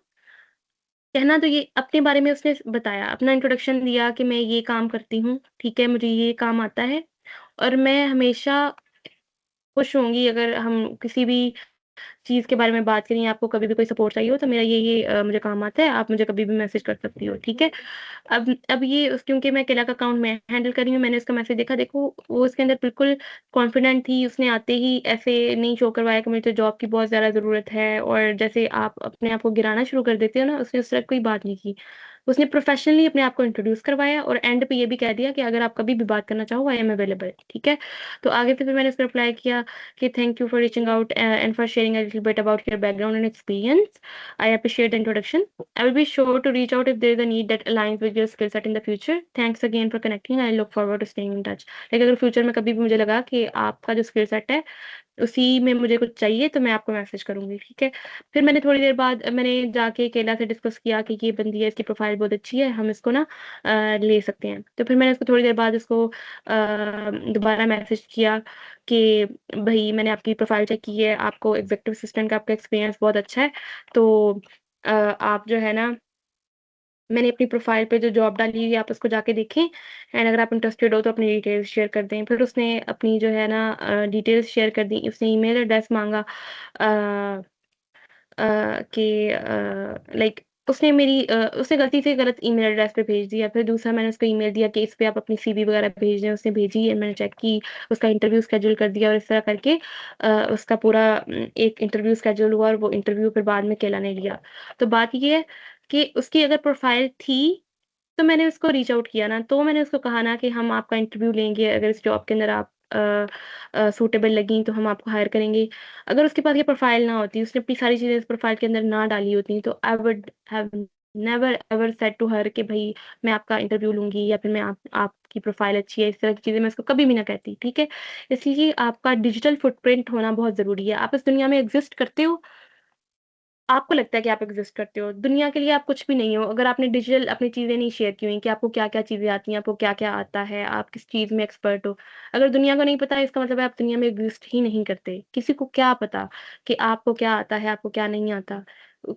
कहना तो ये अपने बारे में उसने बताया, अपना इंट्रोडक्शन दिया कि मैं ये काम करती हूँ, ठीक है, मुझे ये काम आता है और मैं हमेशा खुश होंगी अगर हम किसी भी चीज़ के बारे में बात करें, आपको कभी भी कोई सपोर्ट चाहिए हो तो मेरा ये मुझे काम आता है, आप मुझे कभी भी मैसेज कर सकती हो, ठीक है? अब ये क्योंकि मैं केला का अकाउंट मैं हैंडल कर रही हूँ, मैंने उसका मैसेज देखा, देखो वो उसके अंदर बिल्कुल कॉन्फिडेंट थी, उसने आते ही ऐसे नहीं शो करवाया कि मुझे तो जॉब की बहुत ज़्यादा ज़रूरत है और जैसे आप अपने आप को गिराना शुरू कर देते हो ना, उसने उस तरह कोई बात नहीं की। उसने प्रोफेशनली अपने आप को इंट्रोड्यूस करवाया और एंड पे ये भी कह दिया कि अगर आप कभी भी बात करना चाहो, आई एम अवेलेबल, ठीक है? तो आगे से फिर मैंने उसको रिप्लाई किया कि thank you for reaching out and for sharing a little bit about your background and experience. I appreciate the introduction. I will be sure to reach out if there is a need that aligns with your skill set in the future. Thanks again for connecting. I look forward to staying in touch. लेकिन अगर future में कभी भी मुझे लगा कि आपका जो स्किल सेट है उसी में मुझे कुछ चाहिए तो मैं आपको मैसेज करूँगी, ठीक है? फिर मैंने थोड़ी देर बाद मैंने जाके केला से डिस्कस किया कि ये बंदी है, इसकी प्रोफ़ाइल बहुत अच्छी है, हम इसको ना ले सकते हैं। तो फिर मैंने उसको थोड़ी देर बाद उसको दोबारा मैसेज किया कि भई मैंने आपकी प्रोफ़ाइल चेक की है, आपको एग्ज़ेक्टिव असिस्टेंट का आपका एक्सपीरियंस बहुत अच्छा है, तो आप जो है ना मैंने अपनी प्रोफ़ाइल पे जो जॉब डाली हुई है आप उसको जाके देखें एंड अगर आप इंटरेस्टेड हो तो अपनी डिटेल्स शेयर कर दें। फिर उसने अपनी जो है ना डिटेल्स शेयर कर दी। उसने ईमेल एड्रेस माँगा अ कि लाइक उसने गलती से गलत ईमेल एड्रेस पे भेज दिया। फिर दूसरा मैंने उसको ईमेल दिया कि इस पे आप अपनी सीवी वगैरह भेज दें। उसने भेजी है, मैंने चेक की, उसका इंटरव्यू शेड्यूल कर दिया और इस तरह करके उसका पूरा एक इंटरव्यू शेड्यूल हुआ और वो इंटरव्यू फिर बाद में केला ने लिया। तो बात ये है कि उसकी अगर प्रोफ़ाइल थी तो मैंने उसको रीच आउट किया ना, तो मैंने उसको कहा ना कि हम आपका इंटरव्यू लेंगे, अगर इस जॉब के अंदर आप सूटेबल लगीं तो हम आपको हायर करेंगे। अगर उसके पास ये प्रोफ़ाइल ना होती, उसने अपनी सारी चीज़ें इस प्रोफ़ाइल के अंदर ना डाली होती, तो I would have never ever said to her कि भाई मैं आपका इंटरव्यू लूँगी या फिर मैं आपकी प्रोफ़ाइल अच्छी है, इस तरह की चीज़ें मैं उसको कभी भी ना कहती, ठीक है? इसलिए आपका डिजिटल फुटप्रिंट होना बहुत ज़रूरी है। आप इस दुनिया में एग्ज़िस्ट करते हो, आपको लगता है कि आप एग्ज़िस्ट करते हो, दुनिया के लिए आप कुछ भी नहीं हो। अगर आपने डिजिटल अपनी चीज़ें नहीं शेयर की हुई कि आपको क्या-क्या चीज़ें आती हैं, आपको क्या-क्या आता है, आप किस चीज़ में एक्सपर्ट हो। अगर दुनिया को नहीं पता है, इसका मतलब है आप दुनिया में एग्ज़िस्ट ही नहीं करते। किसी को क्या पता कि आपको क्या आता है, आपको क्या नहीं आता।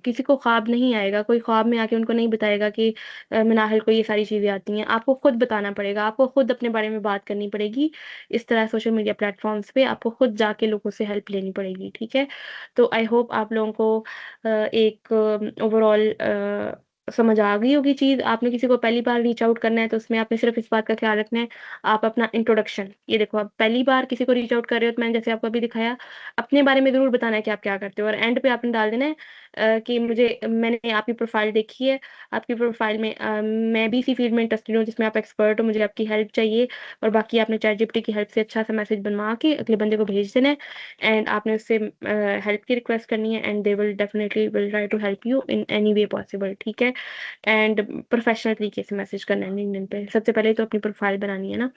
किसी को ख्वाब नहीं आएगा, कोई ख्वाब में आके उनको नहीं बताएगा कि मनाहिल को ये सारी चीज़ें आती हैं। आपको खुद बताना पड़ेगा, आपको खुद अपने बारे में बात करनी पड़ेगी। इस तरह सोशल मीडिया प्लेटफ़ॉर्म्स पे आपको खुद जाके लोगों से हेल्प लेनी पड़ेगी, ठीक है? तो आई होप आप लोगों को एक ओवरऑल समझ आ गई होगी चीज़। आपने किसी को पहली बार रीच आउट करना है तो उसमें आपने सिर्फ़ इस बात का ख़्याल रखना है, आप अपना इंट्रोडक्शन ये देखो आप पहली बार किसी को रीच आउट कर रहे हो तो मैंने जैसे आपको अभी दिखाया, अपने बारे में ज़रूर बताना है कि आप क्या करते हो और एंड पे आपने डाल देना है कि मैंने आपकी प्रोफ़ाइल देखी है, आपकी प्रोफ़ाइल में मैं भी इसी फ़ील्ड में इंटरेस्टेड हूँ जिसमें आप एक्सपर्ट हो, मुझे आपकी हेल्प चाहिए और बाकी आपने चैटजीपीटी की हेल्प से अच्छा-सा मैसेज बनवा के अगले बंदे को भेज देना है एंड आपने उससे हेल्प की रिक्वेस्ट करनी है and they will definitely will try to help you in any way possible, ठीक है? एंड प्रोफेशनल तरीके से मैसेज करना है लिंक्डइन पे। सबसे पहले तो अपनी प्रोफाइल बनानी है ना।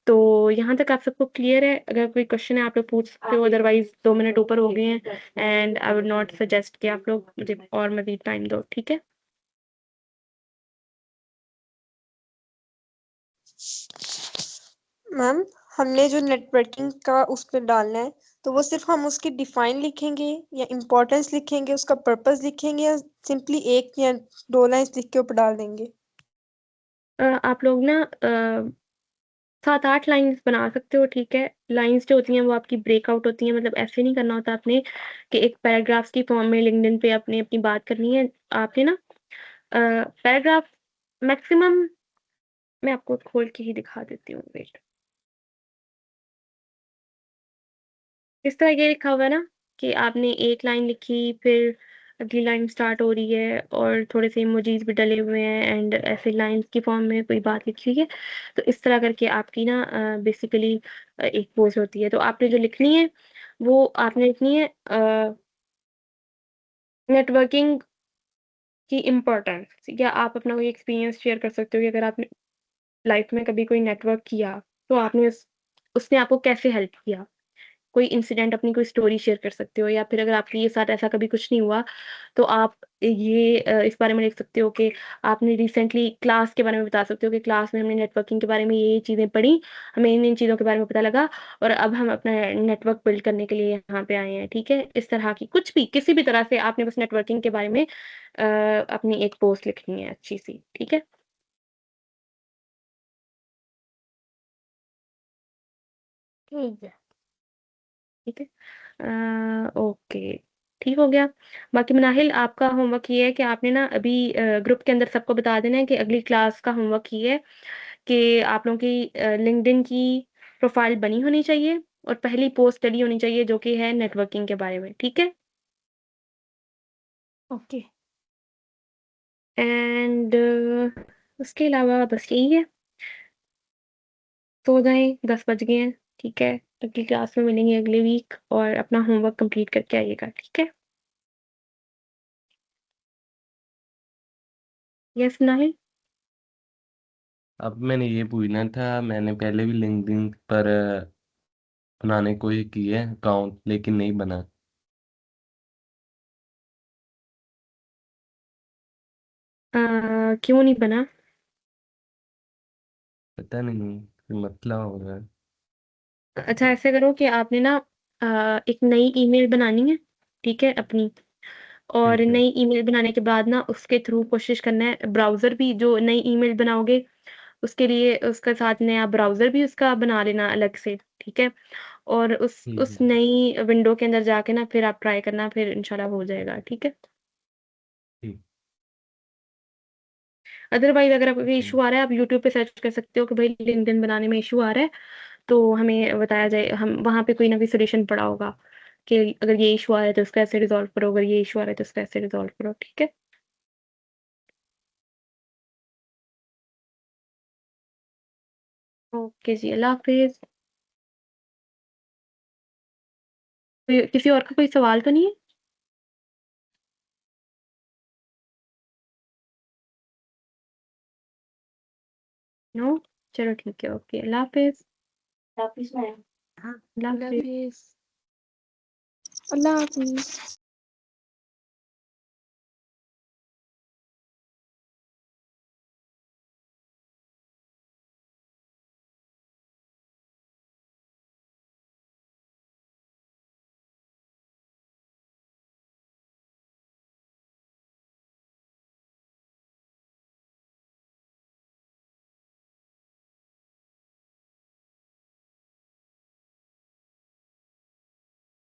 तो यहाँ तक आप सबको क्लियर है? अगर कोई क्वेश्चन है आप लोग पूछ सकते हो अदरवाइज़ 2 मिनट ऊपर हो गए हैं and I would not suggest कि आप लोग मुझे और मज़ीद टाइम दो, ठीक है? मैम हमने जो नेटवर्किंग का उस पे डालना है तो वो सिर्फ हम उसकी डिफाइन लिखेंगे या इम्पोर्टेंस लिखेंगे, उसका पर्पस लिखेंगे या सिंपली एक या दो लाइंस लिख के ऊपर डाल देंगे? आप लोग ना 7-8 लाइन्स बना सकते हो, ठीक है? लाइन्स जो होती हैं वो आपकी ब्रेकआउट होती हैं मतलब ऐसे नहीं करना होता आपने कि एक पैराग्राफ्स की फॉर्म में लिंक्डइन पे आपने अपनी बात करनी है। आपने ना पैराग्राफ मैक्सिमम मैं आपको खोल के ही दिखा देती हूँ, वेट। इस तरह ये लिखा हुआ है ना कि आपने एक लाइन लिखी, फिर अगली लाइन स्टार्ट हो रही है और थोड़े से इमोजीज़ भी डले हुए हैं एंड ऐसे लाइन्स की फॉर्म में कोई बात लिखी हुई है। तो इस तरह करके आपकी ना बेसिकली एक पोस्ट होती है। तो आपने जो लिखनी है, वो आपने लिखनी है नेटवर्किंग की इम्पोर्टेंस या आप अपना कोई एक्सपीरियंस शेयर कर सकते हो कि अगर आपने लाइफ़ में कभी कोई नेटवर्क किया, तो आपने उसने आपको कैसे हेल्प किया? कोई इंसिडेंट अपनी कोई स्टोरी शेयर कर सकते हो या फिर अगर आपके साथ ऐसा कभी कुछ नहीं हुआ, तो आप ये इस बारे में लिख सकते हो कि आपने रिसेंटली क्लास के बारे में बता सकते हो कि क्लास में हमने नेटवर्किंग के बारे में ये चीज़ें पढ़ी, हमें इन-इन चीज़ों के बारे में पता लगा और अब हम अपना नेटवर्क बिल्ड करने के लिए यहाँ पे आए हैं, ठीक है? इस तरह की कुछ भी, किसी भी तरह से आपने बस नेटवर्किंग के बारे में अपनी एक पोस्ट लिखनी है अच्छी-सी, ठीक है? ठीक है। ठीक है। ओके, ठीक हो गया। बाकी मनाहिल आपका होमवर्क ये है कि आपने ना अभी ग्रुप के अंदर सबको बता देना है कि अगली क्लास का होमवर्क ये है कि आप लोगों की लिंक्डइन की प्रोफ़ाइल बनी होनी चाहिए और पहली पोस्ट डली होनी चाहिए जो कि है नेटवर्किंग के बारे में, ठीक है? ओके। एंड उसके अलावा बस यही है। सो जाएँ, 10 बज गए हैं, ठीक है? अगली क्लास में मिलेंगे अगले वीक और अपना होमवर्क कंप्लीट करके आइएगा, ठीक है? यस मनाहिल? अब मैंने ये पूछना था, मैंने पहले भी लिंक्डइन पर बनाने की कोशिश की है अकाउंट, लेकिन नहीं बना। क्यों नहीं बना? पता नहीं, कोई मतलब होगा। अच्छा ऐसे करो कि आपने ना एक नई ईमेल बनानी है, ठीक है अपनी और ठीक है। नई ईमेल बनाने के बाद ना उसके थ्रू कोशिश करना है ब्राउज़र भी जो नई ईमेल बनाओगे, उसके लिए उसके साथ नया ब्राउज़र भी उसका बना लेना अलग से, ठीक है? और ठीक उस है। नई विंडो के अंदर जाके ना फिर आप ट्राई करना फिर इंशाल्लाह हो जाएगा, ठीक है? ठीक। अदरवाइज़ अगर आपको कोई ठीक है। इश्यू आ रहा है, आप यूट्यूब पे सर्च कर सकते हो कि भाई लिंक्डइन बनाने में इश्यू आ रहा है, तो हमें बताया जाए हम वहाँ पे कोई ना कोई सॉल्यूशन पड़ा होगा कि अगर ये इश्यू आ रहा है तो उसको ऐसे रिज़ॉल्व करो, अगर ये इश्यू आ रहा है तो उसको ऐसे रिज़ॉल्व करो, ठीक है? ओके जी, अल्लाह हाफ़िज़। कोई किसी और का कोई सवाल तो नहीं है? नो? चलो ठीक है, ओके, अल्लाह हाफ़िज़। हाँ, अल्लाह अल्लाह हाफ़िज़। हाफ़िज़। अल्लाह हाफ़िज़।